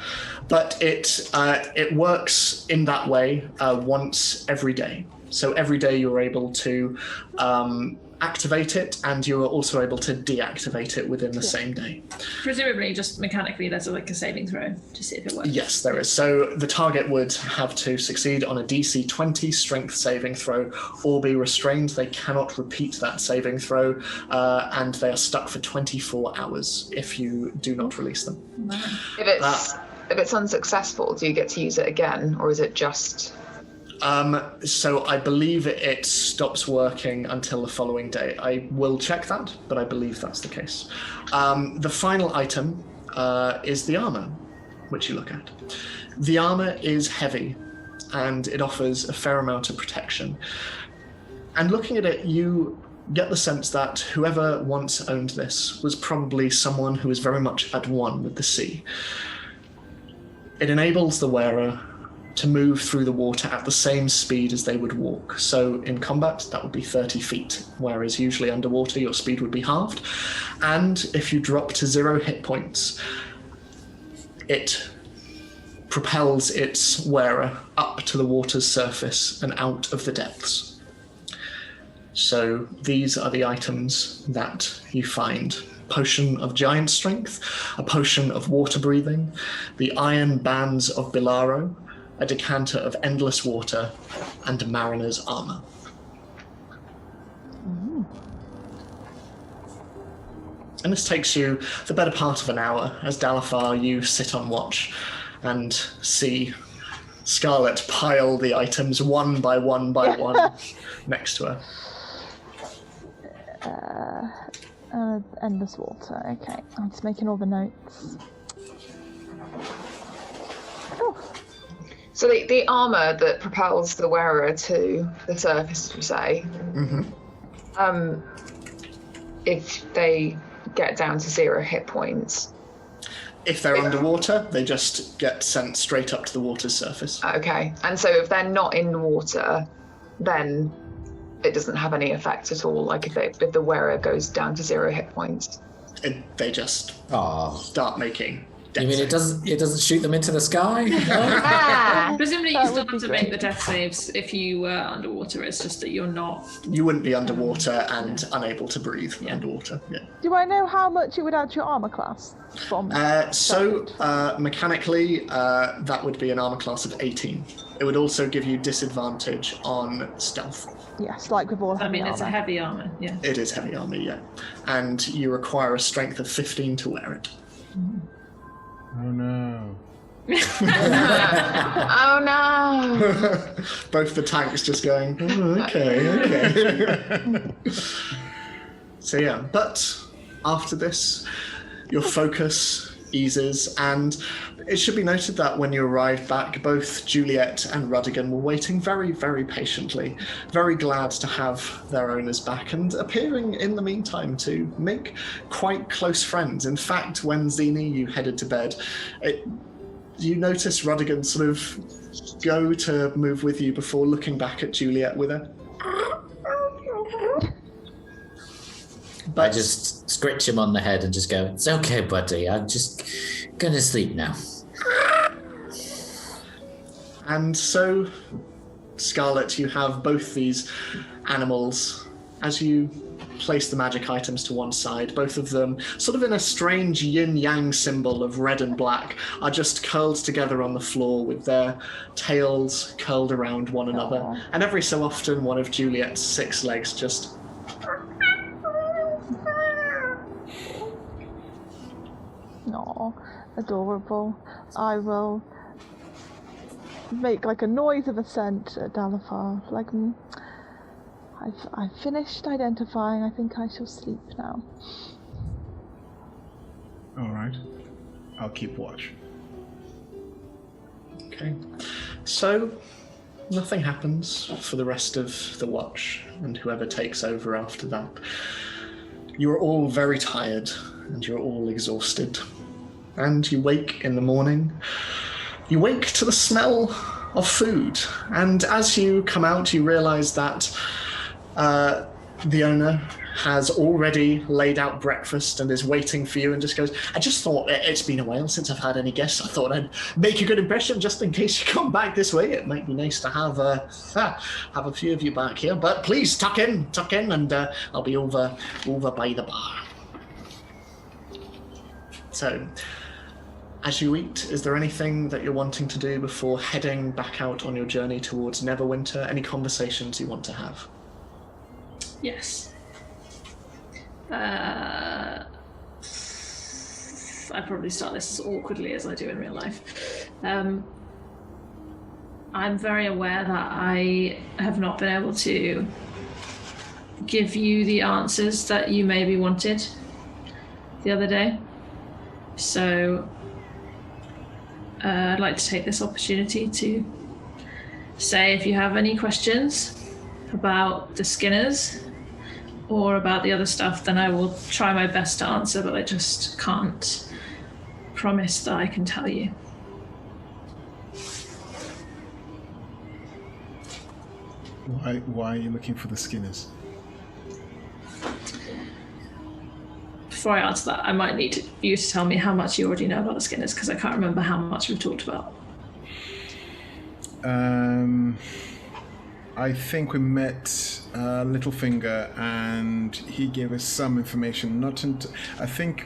But it works in that way once every day. So every day you're able to activate it, and you are also able to deactivate it within the same day. Presumably, just mechanically, there's like a saving throw to see if it works. Yes, there is. So the target would have to succeed on a DC 20 strength saving throw or be restrained. They cannot repeat that saving throw, and they are stuck for 24 hours if you do not release them. Wow. If it's unsuccessful, do you get to use it again, or is it just... So I believe it stops working until the following day. I will check that, but I believe that's the case. The final item is the armor, which you look at. The armor is heavy, and it offers a fair amount of protection. And looking at it, you get the sense that whoever once owned this was probably someone who was very much at one with the sea. It enables the wearer to move through the water at the same speed as they would walk. So in combat, that would be 30 feet, whereas usually underwater, your speed would be halved. And if you drop to 0 hit points, it propels its wearer up to the water's surface and out of the depths. So these are the items that you find. Potion of giant strength, a potion of water breathing, the iron bands of Bilaro, a decanter of endless water, and mariner's armor. And this takes you the better part of an hour. As Dalafar, you sit on watch and see Scarlet pile the items one by one by one next to her. Endless water. Okay, I'm just making all the notes. Oh. So the armor that propels the wearer to the surface, you say, if they get down to 0 hit points. If they're underwater, they just get sent straight up to the water's surface. Okay, and so if they're not in the water, then it doesn't have any effect at all. Like if the wearer goes down to 0 hit points, They just start making. You mean it doesn't shoot them into the sky? Presumably you still have to make the death saves if you were underwater. It's just that you're not. You wouldn't be underwater and unable to breathe underwater. Yeah. Do I know how much it would add to your armor class? Mechanically, that would be an armor class of 18. It would also give you disadvantage on stealth. Yes, like with all heavy armor. It's a heavy armor, yeah. It is heavy armor, yeah. And you require a strength of 15 to wear it. Oh no. Oh no! Both the tanks just going, oh, okay. So yeah, but after this, your focus eases, and it should be noted that when you arrived back, both Juliet and Rudigan were waiting very, very patiently, very glad to have their owners back, and appearing in the meantime to make quite close friends. In fact, when Zini, you headed to bed, you noticed Rudigan sort of go to move with you before looking back at Juliet with her. But I just scratch him on the head and just go, "It's okay, buddy. I'm just gonna sleep now." And so, Scarlet, you have both these animals. As you place the magic items to one side, both of them, sort of in a strange yin-yang symbol of red and black, are just curled together on the floor with their tails curled around one another. Aww. And every so often, one of Juliet's 6 legs just... Aw, adorable. I will make like a noise of assent at Dalafar. Like, I've finished identifying. I think I shall sleep now. All right. I'll keep watch. Okay. So, nothing happens for the rest of the watch, and whoever takes over after that. You are all very tired, and you're all exhausted. And you wake in the morning. You wake to the smell of food, and as you come out, you realize that the owner has already laid out breakfast and is waiting for you and just goes, I just thought it's been a while since I've had any guests. I thought I'd make a good impression just in case you come back this way. It might be nice to have a few of you back here. But please tuck in, and I'll be over by the bar. So, as you eat, is there anything that you're wanting to do before heading back out on your journey towards Neverwinter? Any conversations you want to have? Yes. I probably start this as awkwardly as I do in real life. I'm very aware that I have not been able to give you the answers that you maybe wanted the other day. So I'd like to take this opportunity to say, if you have any questions about the Skinners or about the other stuff, then I will try my best to answer, but I just can't promise that I can tell you. Why are you looking for the Skinners? Before I answer that, I might need you to tell me how much you already know about the Skinners, because I can't remember how much we've talked about. I think we met Littlefinger, and he gave us some information. I think.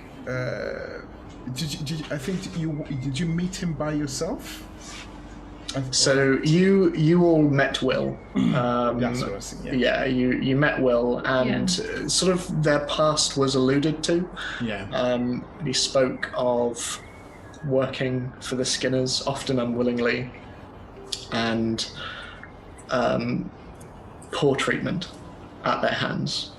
Did you meet him by yourself? So you all met Will. That's what I was thinking, yeah, you met Will, and sort of their past was alluded to. Yeah. He spoke of working for the Skinners, often unwillingly, and poor treatment at their hands.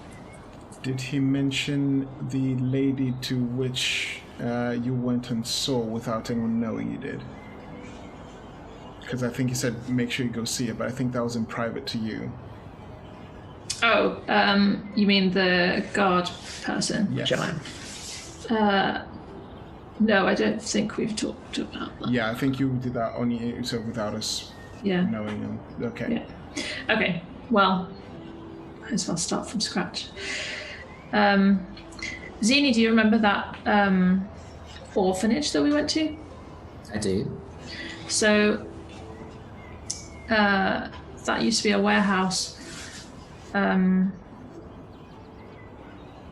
Did he mention the lady to which you went and saw without anyone knowing you did? Because I think he said make sure you go see her, but I think that was in private to you. Oh, you mean the guard person? Yes. Joanne. No, I don't think we've talked about that. Yeah, I think you did that only so without us knowing him. Okay. Yeah. Okay. Well, might as well start from scratch. Zini, do you remember that orphanage that we went to? I do. So that used to be a warehouse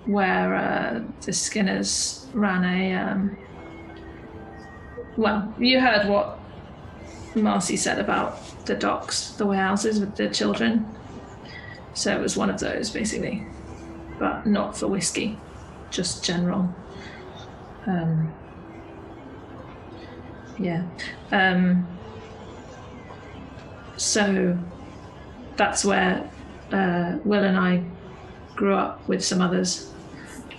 where the Skinners ran a. Well, you heard what Marcy said about the docks, the warehouses with the children. So it was one of those, basically, but not for whiskey, just general. So that's where Will and I grew up with some others.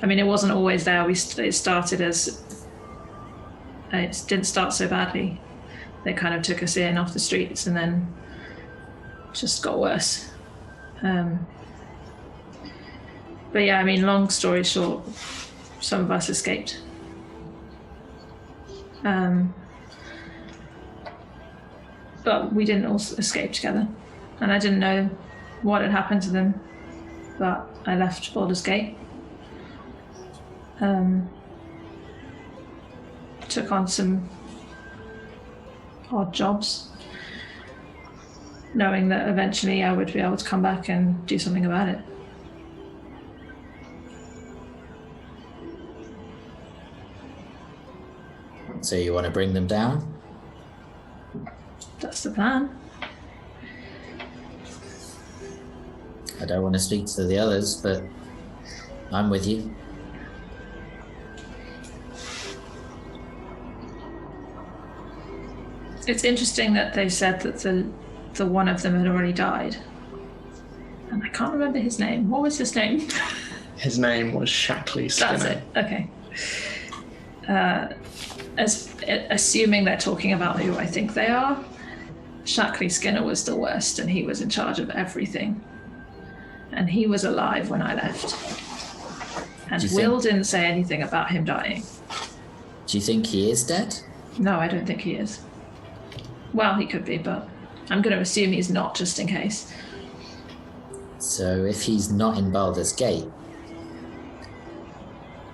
I mean, it wasn't always there. It started as... It didn't start so badly. They kind of took us in off the streets and then just got worse. But yeah, I mean, long story short, some of us escaped. But we didn't all escape together. And I didn't know what had happened to them, but I left Baldur's Gate. Took on some odd jobs. knowing that eventually I would be able to come back and do something about it. So you want to bring them down? That's the plan. I don't want to speak to the others, but I'm with you. It's interesting that they said that the one of them had already died. And I can't remember his name. What was his name? His name was Shackley Skinner. That's it. Okay. Assuming they're talking about who I think they are, Shackley Skinner was the worst, and he was in charge of everything. And he was alive when I left. And Will didn't say anything about him dying. Do you think he is dead? No, I don't think he is. Well, he could be, but I'm going to assume he's not, just in case. So if he's not in Baldur's Gate,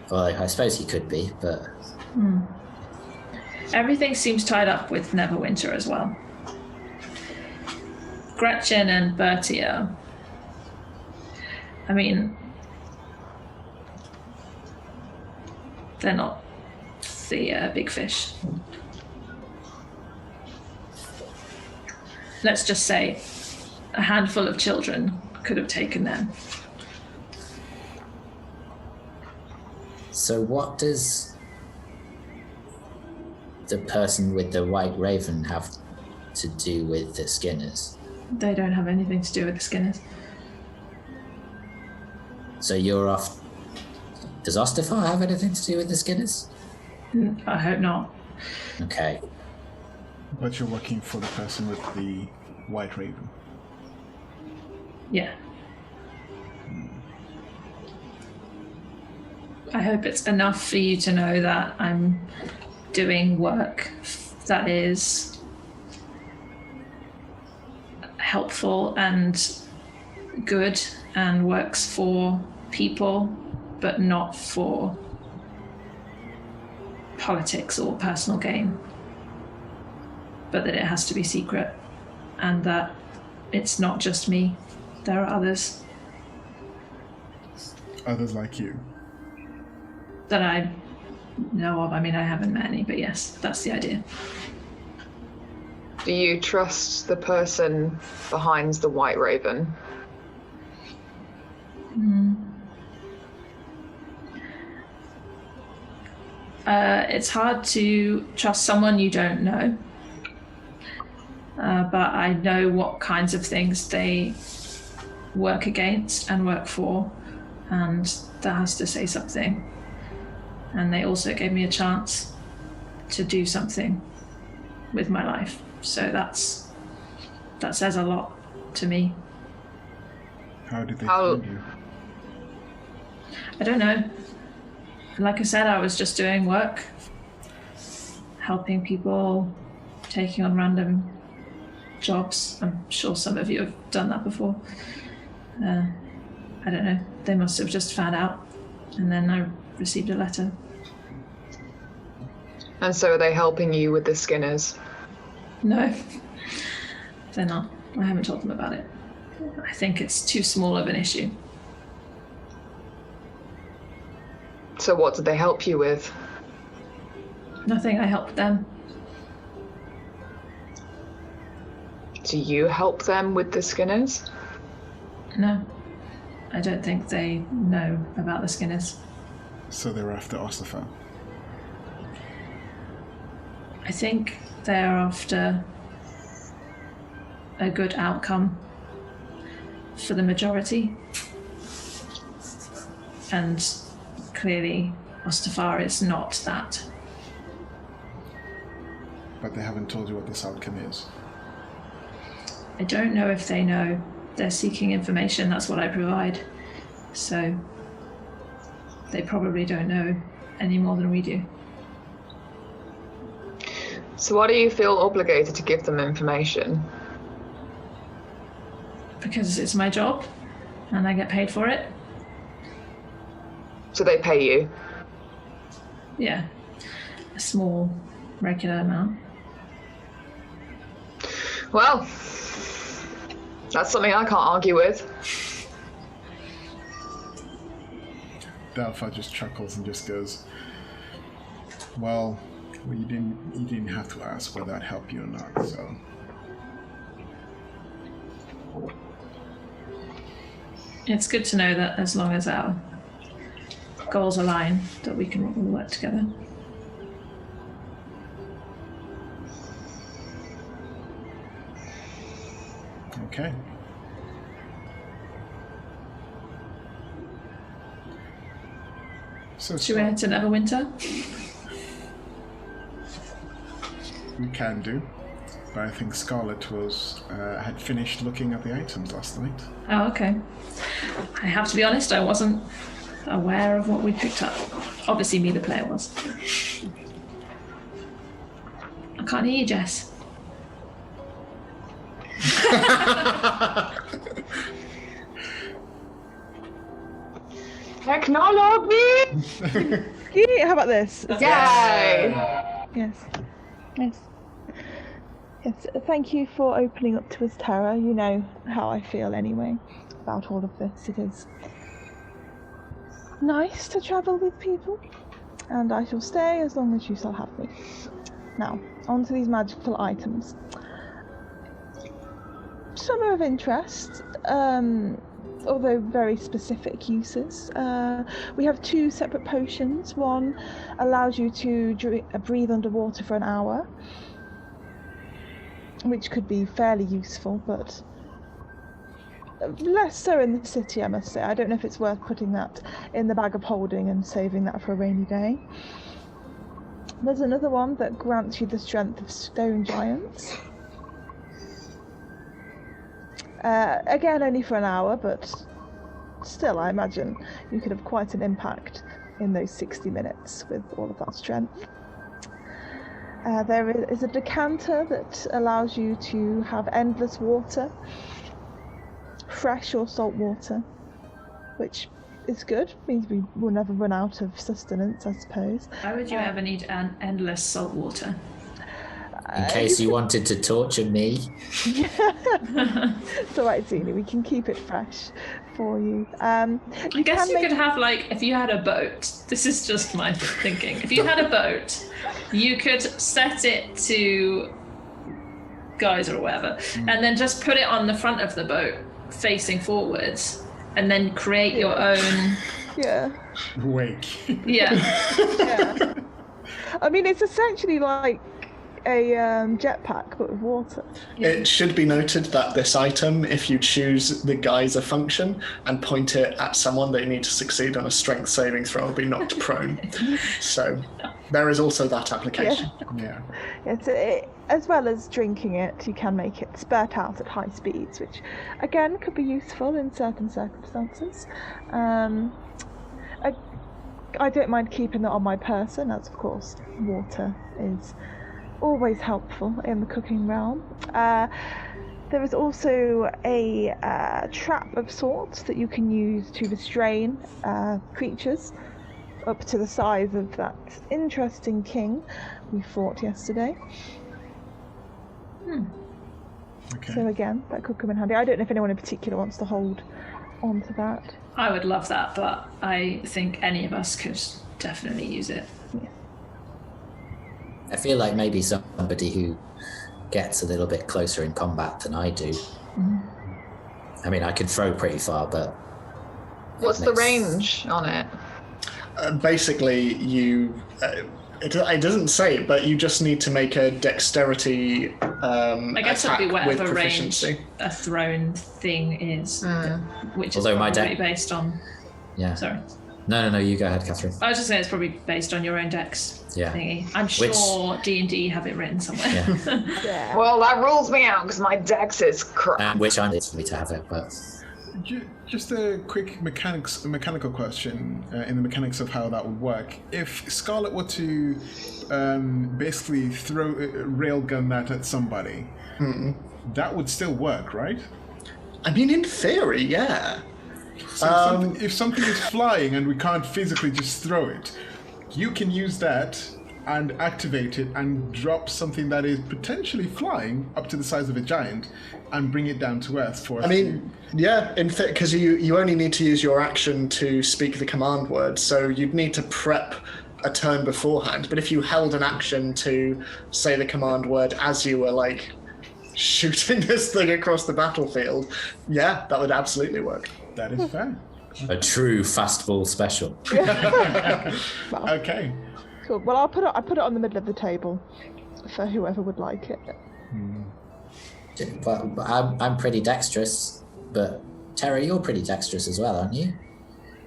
well, I suppose he could be, but... Everything seems tied up with Neverwinter as well. Gretchen and Bertie are... I mean... they're not the big fish. Let's just say a handful of children could have taken them. So what does the person with the white raven have to do with the Skinners? They don't have anything to do with the Skinners. So you're off... Does Ostafar have anything to do with the Skinners? I hope not. Okay. But you're working for the person with the white raven. Yeah. I hope it's enough for you to know that I'm doing work that is helpful and good and works for people, but not for politics or personal gain. But that it has to be secret, and that it's not just me. There are others. Others like you. That I know of. I mean, I haven't met any, but yes, that's the idea. Do you trust the person behind the White Raven? It's hard to trust someone you don't know. But I know what kinds of things they work against and work for, and that has to say something. And they also gave me a chance to do something with my life. So that says a lot to me. How did they find you? I don't know. Like I said, I was just doing work, helping people, taking on random jobs. I'm sure some of you have done that before. I don't know. They must have just found out, and then I received a letter. And so are they helping you with the Skinners? No, they're not. I haven't told them about it. I think it's too small of an issue. So what did they help you with? Nothing. I helped them. Do you help them with the Skinners? No, I don't think they know about the Skinners. So they're after Ostafar. I think they're after a good outcome for the majority. And clearly, Ostafar is not that. But they haven't told you what this outcome is. I don't know if they know. They're seeking information, that's what I provide. So they probably don't know any more than we do. So why do you feel obligated to give them information? Because it's my job, and I get paid for it. So they pay you? Yeah, a small, regular amount. Well, That's something I can't argue with. Delphi just chuckles and just goes, well, you didn't have to ask whether that helped you or not, so. It's good to know that as long as our goals align, that we can all work together. Okay. So Should we head to Neverwinter? we can do, but I think Scarlet had finished looking at the items last night. Oh, okay. I have to be honest, I wasn't aware of what we picked up. Obviously, me, the player, was. I can't hear you, Jess. Technology! How about this? Yay! Yes. Yes. Yes. Thank you for opening up to us, Tara. You know how I feel anyway about all of this. It is nice to travel with people, and I shall stay as long as you shall have me. Now, on to these magical items. Some are of interest, although very specific uses. We have 2 separate potions. One allows you to breathe underwater for an hour, which could be fairly useful, but less so in the city, I must say. I don't know if it's worth putting that in the bag of holding and saving that for a rainy day. There's another one that grants you the strength of stone giants. Again, only for an hour, but still, I imagine you could have quite an impact in those 60 minutes with all of that strength. There is a decanter that allows you to have endless water, fresh or salt water, which is good. Means we will never run out of sustenance, I suppose. Why would you ever need endless salt water? In case you wanted to torture me. It's alright, Zini, we can keep it fresh for you. I guess you could have, like, if you had a boat, this is just my thinking, if you had a boat, you could set it to geyser or whatever, and then just put it on the front of the boat, facing forwards, and then create your own... Yeah. Wake. Yeah. Yeah. I mean, it's essentially like a jetpack, but with water. It should be noted that this item, if you choose the geyser function and point it at someone, they need to succeed on a strength saving throw or be knocked prone. So there is also that application. Yeah. As well as drinking it, you can make it spurt out at high speeds, which again could be useful in certain circumstances. I don't mind keeping that on my person, as of course water is always helpful in the cooking realm. There is also a trap of sorts that you can use to restrain creatures up to the size of that interesting king we fought yesterday. Okay. So again, that could come in handy. I don't know if anyone in particular wants to hold on to that. I would love that, but I think any of us could definitely use it. Yeah. I feel like maybe somebody who gets a little bit closer in combat than I do. Mm-hmm. I mean, I could throw pretty far, but... What's the range on it? Basically, you... it doesn't say, but you just need to make a dexterity I guess it'll attack be with whatever proficiency. range a thrown thing is, which is Although my probably deck- based on... Yeah. Sorry. No, you go ahead, Catherine. I was just saying it's probably based on your own dex Yeah. thingy. I'm sure D&D have it written somewhere. Yeah. Yeah. Well, that rules me out because my dex is crap. Which I'm it's for me to have it, but... Just a quick mechanical question in the mechanics of how that would work. If Scarlet were to basically throw railgun that at somebody, that would still work, right? I mean, in theory, yeah. So if something is flying and we can't physically just throw it, you can use that and activate it and drop something that is potentially flying up to the size of a giant and bring it down to earth for us. I mean, yeah, in fact, because you only need to use your action to speak the command word, so you'd need to prep a turn beforehand. But if you held an action to say the command word as you were like shooting this thing across the battlefield, yeah, that would absolutely work. That is fair. A true fastball special. Okay. Cool. Well, I put it on the middle of the table for whoever would like it. But I'm pretty dexterous, but Terra, you're pretty dexterous as well, aren't you?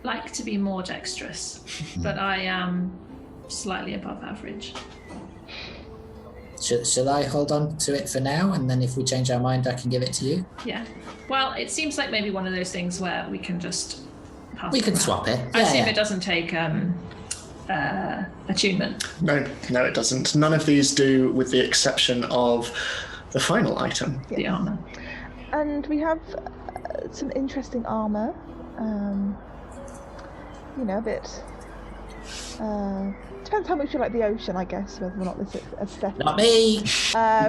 Like to be more dexterous, but I am slightly above average. Shall I hold on to it for now, and then if we change our mind, I can give it to you? Yeah. Well, it seems like maybe one of those things where we can just pass We it can around. swap it. I assume Yeah. it doesn't take attunement. No, it doesn't. None of these do, with the exception of the final item. The armor. And we have some interesting armor. A bit. Depends how much you like the ocean, I guess, whether or not this aesthetic. Not me.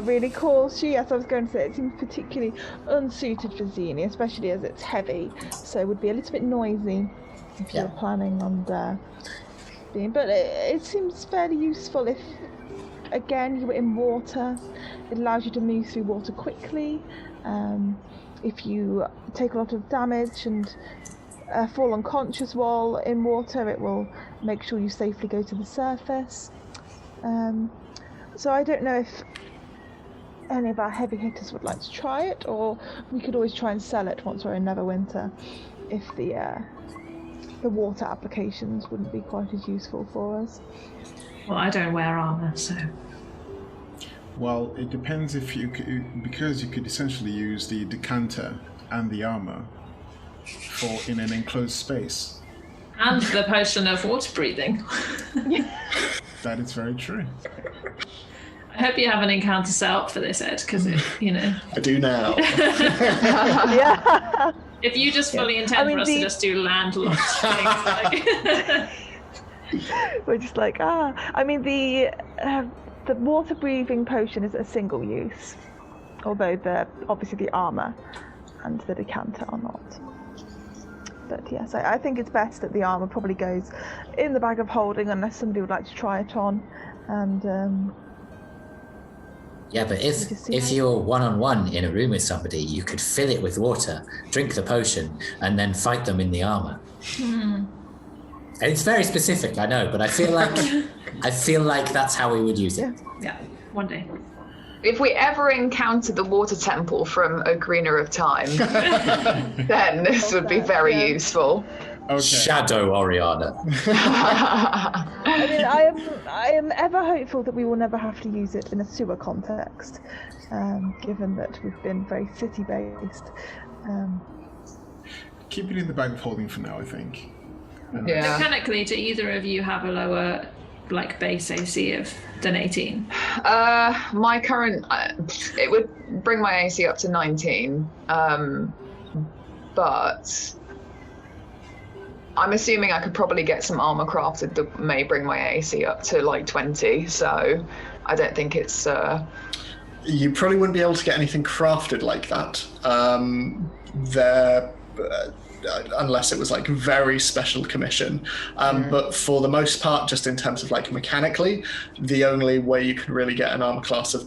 Really cool. Yes, I was going to say it seems particularly unsuited for Xenia, especially as it's heavy, so it would be a little bit noisy if you were planning on being. But it seems fairly useful if, again, you were in water. It allows you to move through water quickly. If you take a lot of damage and fall unconscious while in water, it will make sure you safely go to the surface. So I don't know if any of our heavy hitters would like to try it, or we could always try and sell it once we're in Neverwinter if the water applications wouldn't be quite as useful for us. Well, I don't wear armor, so. Well, it depends if because you could essentially use the decanter and the armor in an enclosed space. And the potion of water breathing. That is very true. I hope you have an encounter set up for this, Ed, because I do now. Yeah. If you just fully intend for us to just do landlocked things, We're just like, I mean, the water breathing potion is a single use, although obviously the armor and the decanter are not. But yes, I think it's best that the armor probably goes in the bag of holding unless somebody would like to try it on. And Yeah, but if you're one-on-one in a room with somebody, you could fill it with water, drink the potion, and then fight them in the armor. And it's very specific, I know, but I feel like that's how we would use it. yeah, one day. If we ever encounter the water temple from Ocarina of Time, then this would be very useful. Okay. Shadow Oriana. I mean, I am ever hopeful that we will never have to use it in a sewer context, given that we've been very city-based. Keep it in the bag of holding for now, I think. Yeah. Mechanically, do either of you have a lower, base AC than 18? My current, it would bring my AC up to 19, but I'm assuming I could probably get some armor crafted that may bring my AC up to 20, so I don't think it's... You probably wouldn't be able to get anything crafted like that. Unless it was very special commission. But for the most part, just in terms of mechanically, the only way you can really get an armor class of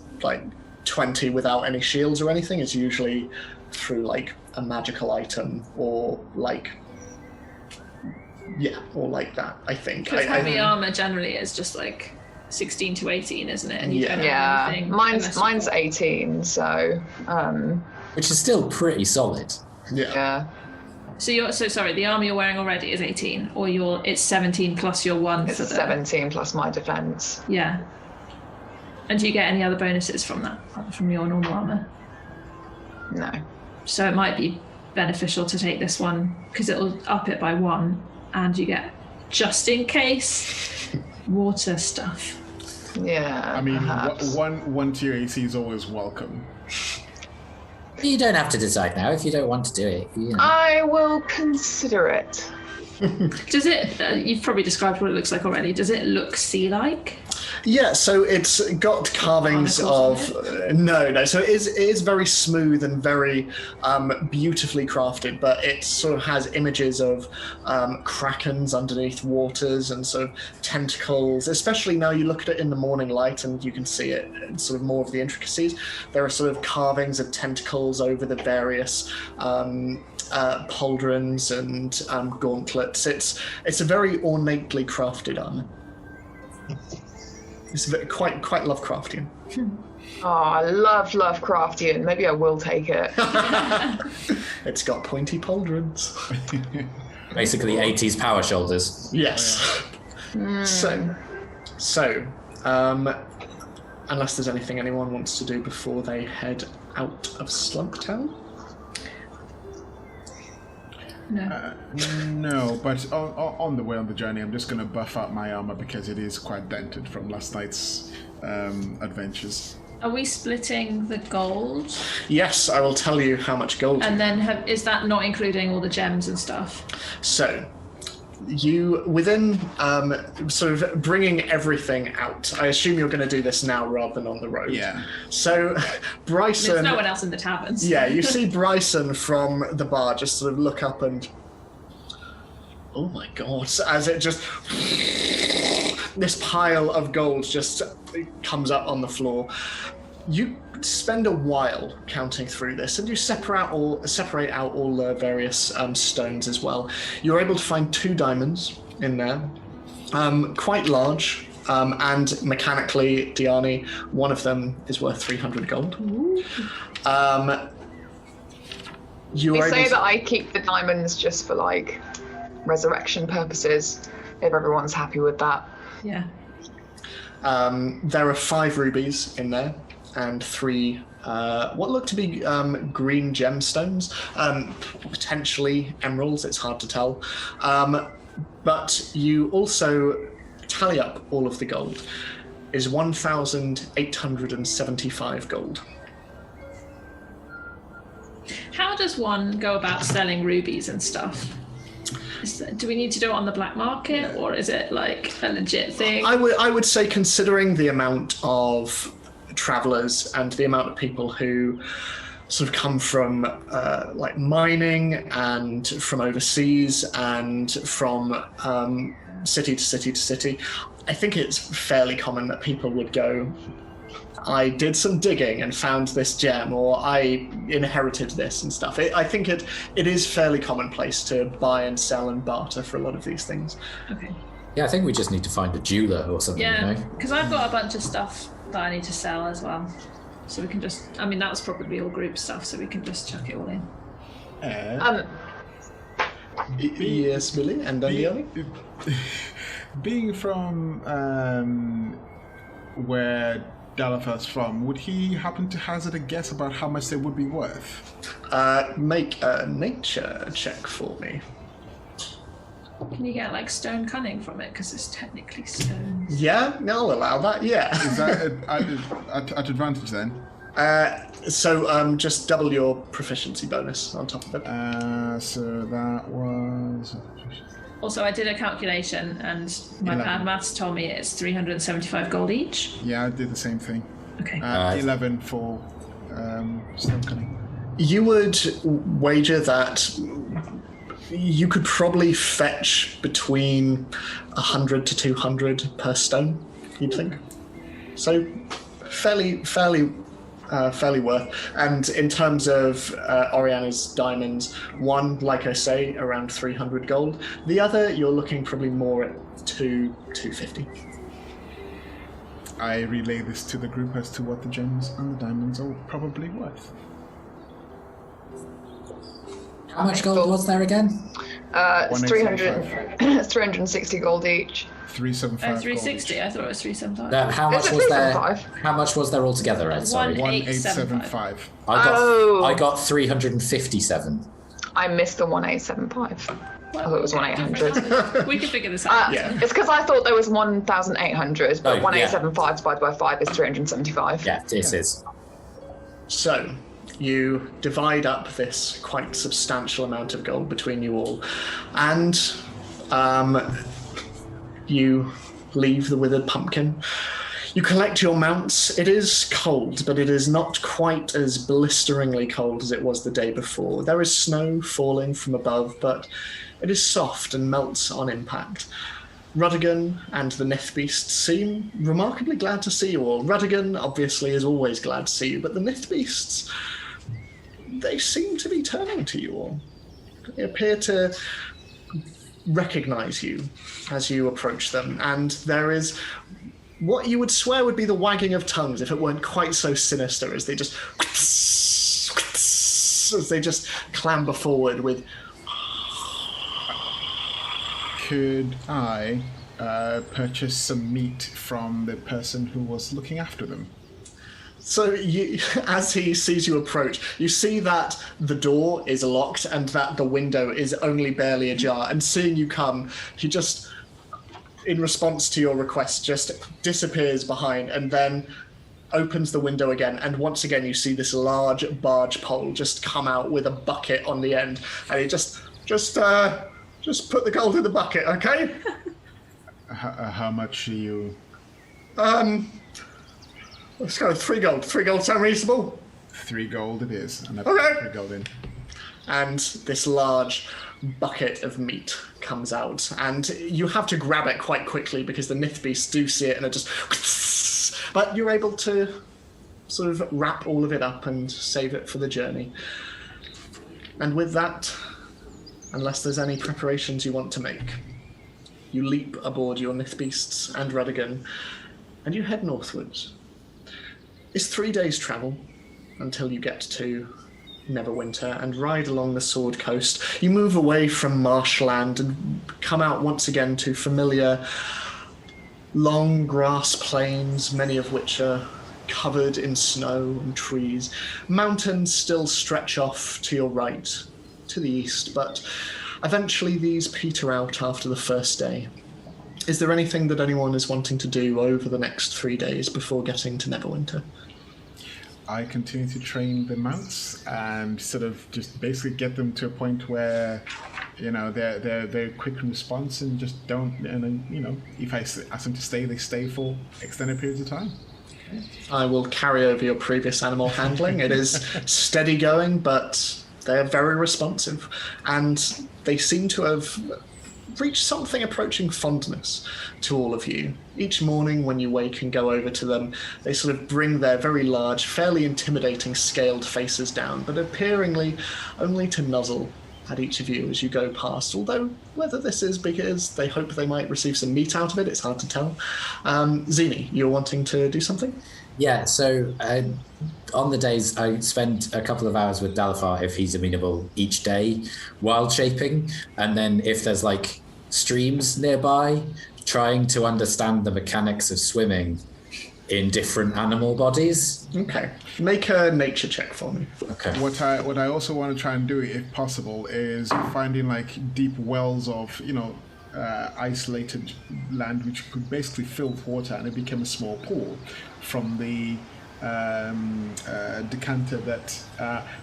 20 without any shields or anything is usually through a magical item or that, I think. Because heavy armor generally is just 16 to 18, isn't it? And you don't have anything mine's 18, so Which is still pretty solid. yeah. So the armor you're wearing already is 18, or it's 17 plus your 1 It's for the 17 plus my defense. Yeah. And do you get any other bonuses from that, from your normal armor? No. So it might be beneficial to take this one because it'll up it by 1, and you get, just in case, water stuff. Yeah. I mean, perhaps. one tier AC is always welcome. You don't have to decide now if you don't want to do it. I will consider it. Does it, you've probably described what it looks like already, does it look sea-like? Yeah, so it's got carvings of no. So it is very smooth and very beautifully crafted, but it sort of has images of krakens underneath waters and sort of tentacles. Especially now you look at it in the morning light and you can see it in sort of more of the intricacies. There are sort of carvings of tentacles over the various pauldrons and gauntlets. It's a very ornately crafted armor. It's quite Lovecraftian. Oh, I love Lovecraftian. Maybe I will take it. It's got pointy pauldrons. Basically 80s power shoulders. Yes. So, unless there's anything anyone wants to do before they head out of Slumptown? No, but on the way on the journey, I'm just going to buff up my armor because it is quite dented from last night's adventures. Are we splitting the gold? Yes, I will tell you how much gold. And then is that not including all the gems and stuff? So, you, within sort of bringing everything out, I assume you're going to do this now rather than on the road. Yeah. So, Bryson... There's no one else in the taverns. Yeah, you see Bryson from the bar just sort of look up and... Oh my god, as it just... This pile of gold just comes up on the floor. You spend a while counting through this, and you separate out all the various stones as well. You're able to find 2 diamonds in there, quite large, and mechanically, Diani, one of them is worth 300 gold. We say that I keep the diamonds just for like resurrection purposes, if everyone's happy with that. Yeah. There are 5 rubies in there, and 3 what look to be green gemstones, potentially emeralds, it's hard to tell. But you also tally up all of the gold, is 1,875 gold. How does one go about selling rubies and stuff? Do we need to do it on the black market, or is it like a legit thing? I would say, considering the amount of travelers and the amount of people who sort of come from like mining and from overseas and from city to city to city, I think it's fairly common that people would go, I did some digging and found this gem, or I inherited this and stuff. I think it is fairly commonplace to buy and sell and barter for a lot of these things. Okay. Yeah, I think we just need to find a jeweler or something, Yeah, you know? because I've got a bunch of stuff that I need to sell as well. So we can just, I mean, that was probably all group stuff, so we can just chuck it all in. Yes, Billy, and Diani? Being from where Dalafer's from, would he happen to hazard a guess about how much they would be worth? Make a nature check for me. Can you get like stone cunning from it? Because it's technically stones. Yeah, I'll allow that, yeah. Is that at advantage then? So just double your proficiency bonus on top of it. So that was... Also, I did a calculation, and my bad maths told me it's 375 gold each. Yeah, I did the same thing. Okay. 11 for stone cunning. You would wager that you could probably fetch between 100 to 200 per stone, you'd think. So fairly worth. And in terms of Oriana's diamonds, one, like I say, around 300 gold. The other, you're looking probably more at 250. I relay this to the group as to what the gems and the diamonds are probably worth. How much gold was there again? It's 300. It's 360 gold each. 375. 360. I thought it was 375. How much Is it was there? 375? How much was there altogether, Ed? Sorry. 1875. I got 357. I missed the 1875. I thought it was 1800. We can figure this out. It's because I thought there was 1,800, but Oh, 1875 divided by 5 is 375. Yeah, it is. So you divide up this quite substantial amount of gold between you all, and you leave the Withered Pumpkin. You collect your mounts. It is cold, but it is not quite as blisteringly cold as it was the day before. There is snow falling from above, but it is soft and melts on impact. Ruddigan and the Nithbeast seem remarkably glad to see you all. Ruddigan, obviously, is always glad to see you, but the Nithbeasts, they seem to be turning to you all. They appear to recognize you as you approach them, and there is what you would swear would be the wagging of tongues if it weren't quite so sinister as they just clamber forward with. Could I purchase some meat from the person who was looking after them? So you, as he sees you approach, you see that the door is locked and that the window is only barely ajar. And seeing you come, he just, in response to your request, just disappears behind and then opens the window again. And once again, you see this large barge pole just come out with a bucket on the end. And he just put the gold in the bucket, okay? How much are you? Let's go 3 gold. 3 gold sound reasonable? 3 gold it is. And I Okay. put 3 gold in. And this large bucket of meat comes out, and you have to grab it quite quickly because the Nithbeasts do see it and are just. But you're able to sort of wrap all of it up and save it for the journey. And with that, unless there's any preparations you want to make, you leap aboard your Nithbeasts and Ruddigan, and you head northwards. It's 3 days' travel until you get to Neverwinter and ride along the Sword Coast. You move away from marshland and come out once again to familiar long grass plains, many of which are covered in snow and trees. Mountains still stretch off to your right, to the east, but eventually these peter out after the first day. Is there anything that anyone is wanting to do over the next 3 days before getting to Neverwinter? I continue to train the mounts and sort of just basically get them to a point where, you know, they're quick in response and just don't. And then, you know, if I ask them to stay, they stay for extended periods of time. I will carry over your previous animal handling. It is steady going, but they're very responsive, and they seem to have reached something approaching fondness to all of you. Each morning when you wake and go over to them, they sort of bring their very large, fairly intimidating scaled faces down, but appearingly only to nuzzle at each of you as you go past, although whether this is because they hope they might receive some meat out of it, it's hard to tell. Zini, you're wanting to do something? Yeah, so on the days I spend a couple of hours with Dalifar if he's amenable each day, wild shaping, and then if there's like streams nearby, trying to understand the mechanics of swimming in different animal bodies. Okay. Make a nature check for me. Okay. What I also want to try and do, if possible, is finding like deep wells of, you know, isolated land which could basically fill with water and it became a small pool from the decanter that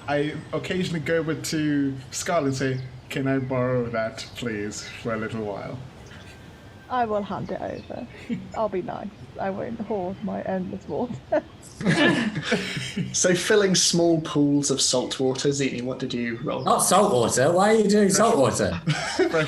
I occasionally go over to Scarlet and say, can I borrow that please for a little while? I will hand it over. I'll be nice. I won't hoard my endless water. So filling small pools of salt water. Zini, what did you roll? Not salt water. Why are you doing salt water?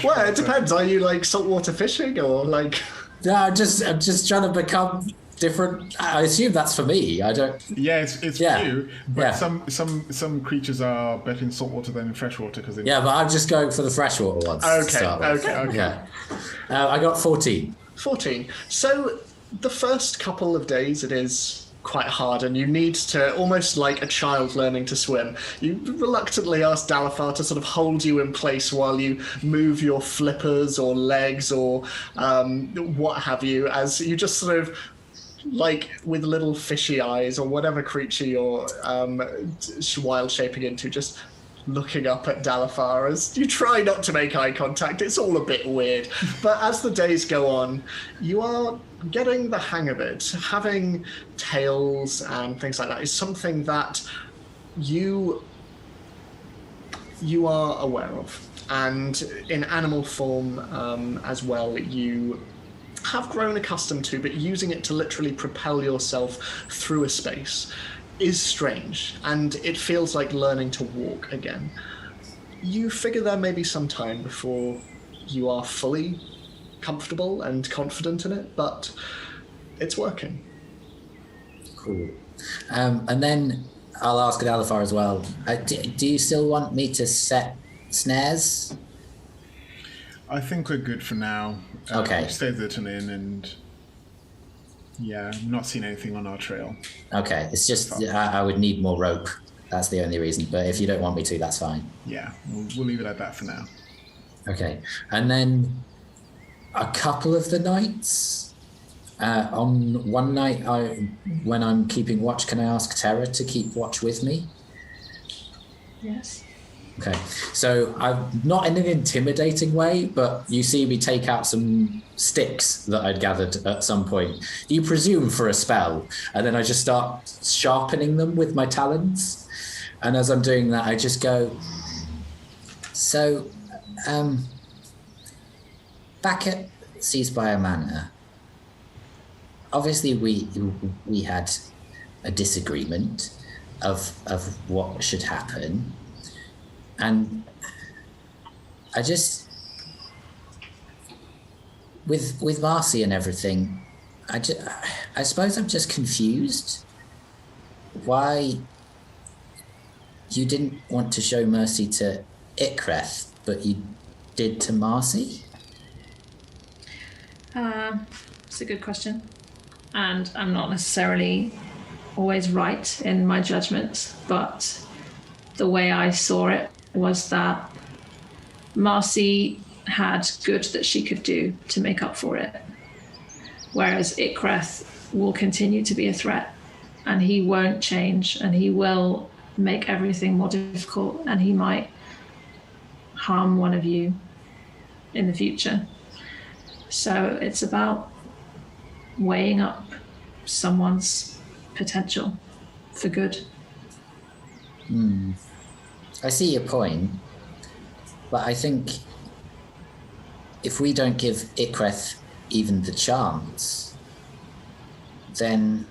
Well, it depends. Are you like saltwater fishing or like? No, I'm just trying to become different. I assume that's for me. I don't. Yeah, it's Yeah. for you. But Yeah. some creatures are better in saltwater than in freshwater because Yeah, but I'm just going for the freshwater ones. to Okay, start with. okay. Yeah. I got 14. 14. So the first couple of days it is quite hard and you need to, almost like a child learning to swim, you reluctantly ask Dalifar to sort of hold you in place while you move your flippers or legs or what have you, as you just sort of, like with little fishy eyes or whatever creature you're wild shaping into, just looking up at Dalifar as you try not to make eye contact. It's all a bit weird. But as the days go on, you are getting the hang of it. Having tails and things like that is something that you are aware of. And in animal form as well, you have grown accustomed to, but using it to literally propel yourself through a space is strange, and it feels like learning to walk again. You figure there may be some time before you are fully comfortable and confident in it, but it's working. Cool. And then I'll ask Adalafar as well. Do you still want me to set snares? I think we're good for now. Okay. We've stayed the inn and yeah, not seen anything on our trail. Okay, it's just I would need more rope. That's the only reason. But if you don't want me to, that's fine. Yeah, we'll leave it at that for now. Okay. And then a couple of the nights, on one night, when I'm keeping watch, can I ask Terra to keep watch with me? Yes. Okay, so I'm not in an intimidating way, but you see me take out some sticks that I'd gathered at some point. You presume for a spell, and then I just start sharpening them with my talons. And as I'm doing that, I just go, so, back at Ceasefire Manor, obviously we had a disagreement of what should happen. And I just, with Marcy and everything, I suppose I'm just confused why you didn't want to show mercy to Ikreth, but you did to Marcy? It's a good question. And I'm not necessarily always right in my judgments, but the way I saw it was that Marcy had good that she could do to make up for it, whereas Ikreth will continue to be a threat, and he won't change, and he will make everything more difficult, and he might harm one of you in the future. So it's about weighing up someone's potential for good. I see your point, but I think if we don't give Ikreth even the chance, then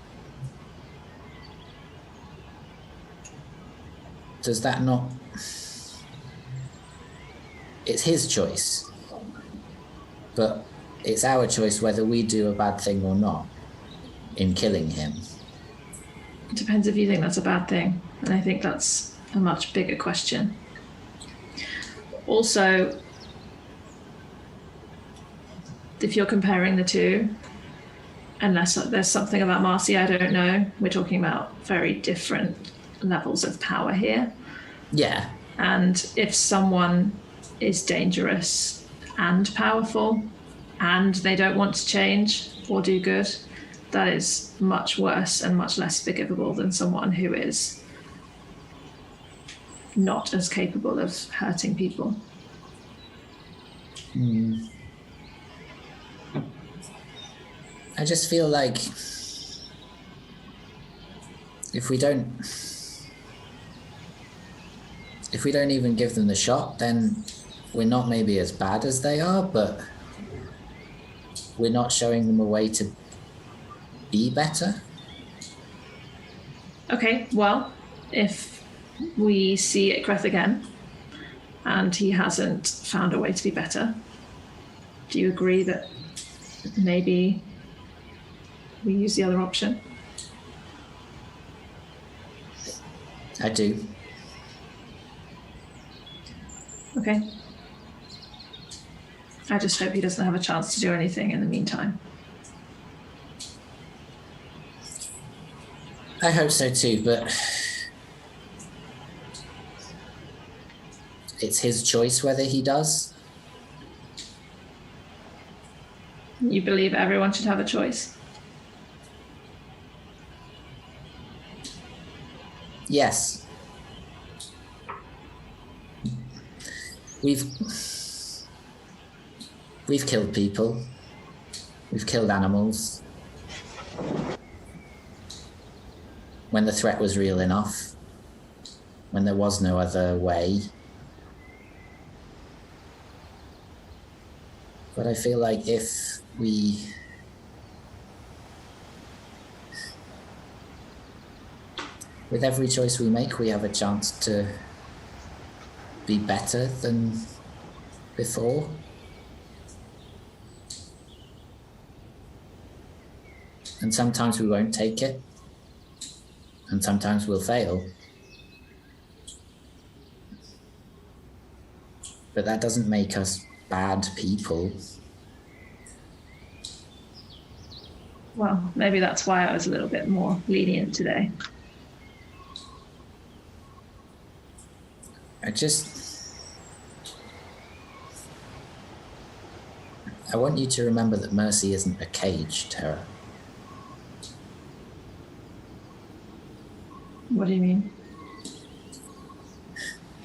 does that not... It's his choice, but it's our choice whether we do a bad thing or not in killing him. It depends if you think that's a bad thing, and I think that's a much bigger question. Also, if you're comparing the two, unless there's something about Marcy I don't know, we're talking about very different levels of power here. Yeah. And if someone is dangerous and powerful and they don't want to change or do good, that is much worse and much less forgivable than someone who is not as capable of hurting people. I just feel like if we don't even give them the shot, then we're not maybe as bad as they are, but we're not showing them a way to be better. Okay, well, if we see Ikreth again and he hasn't found a way to be better, do you agree that maybe we use the other option? I do. Okay. I just hope he doesn't have a chance to do anything in the meantime. I hope so too, but it's his choice whether he does. You believe everyone should have a choice? Yes. We've killed people. We've killed animals. When the threat was real enough. When there was no other way. But I feel like if we with every choice we make, we have a chance to be better than before. And sometimes we won't take it, and sometimes we'll fail. But that doesn't make us bad people. Well, maybe that's why I was a little bit more lenient today. I want you to remember that mercy isn't a cage, Tara. What do you mean?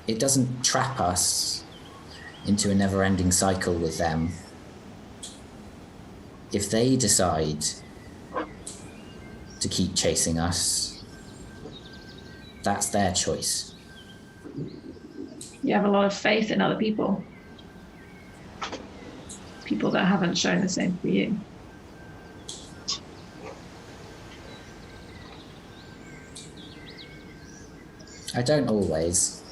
It doesn't trap us into a never-ending cycle with them. If they decide to keep chasing us, that's their choice. You have a lot of faith in other people. People that haven't shown the same for you. I don't always.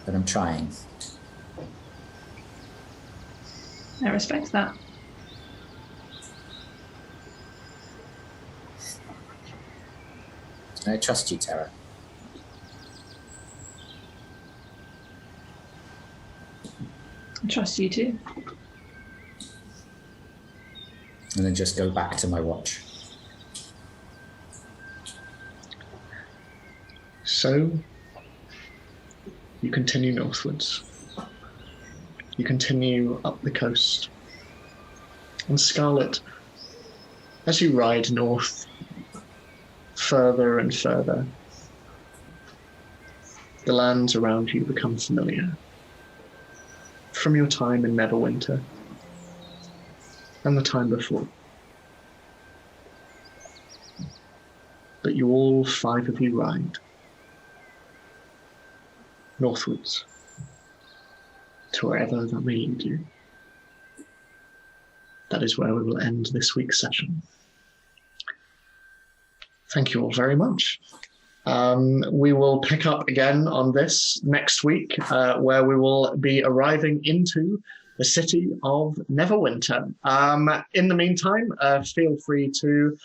But I'm trying. I respect that. I trust you, Tara. I trust you too. And then just go back to my watch. So, you continue northwards. You continue up the coast. And Scarlet, as you ride north, further and further, the lands around you become familiar. From your time in Neverwinter, and the time before. But you all 5 of you ride northwards to wherever that may lead you. That is where we will end this week's session. Thank you all very much. We will pick up again on this next week, where we will be arriving into the city of Neverwinter. In the meantime, feel free to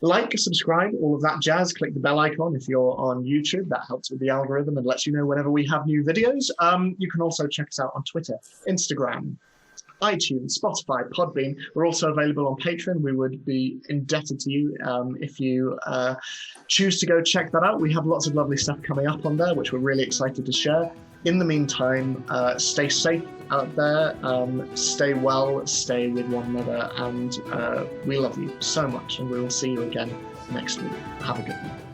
like, subscribe, all of that jazz. Click the bell icon if you're on YouTube. That helps with the algorithm and lets you know whenever we have new videos. You can also check us out on Twitter, Instagram, iTunes, Spotify, Podbean. We're also available on Patreon. We would be indebted to you if you choose to go check that out. We have lots of lovely stuff coming up on there, which we're really excited to share. In the meantime, stay safe out there, stay well, stay with one another, and we love you so much, and we will see you again next week. Have a good one.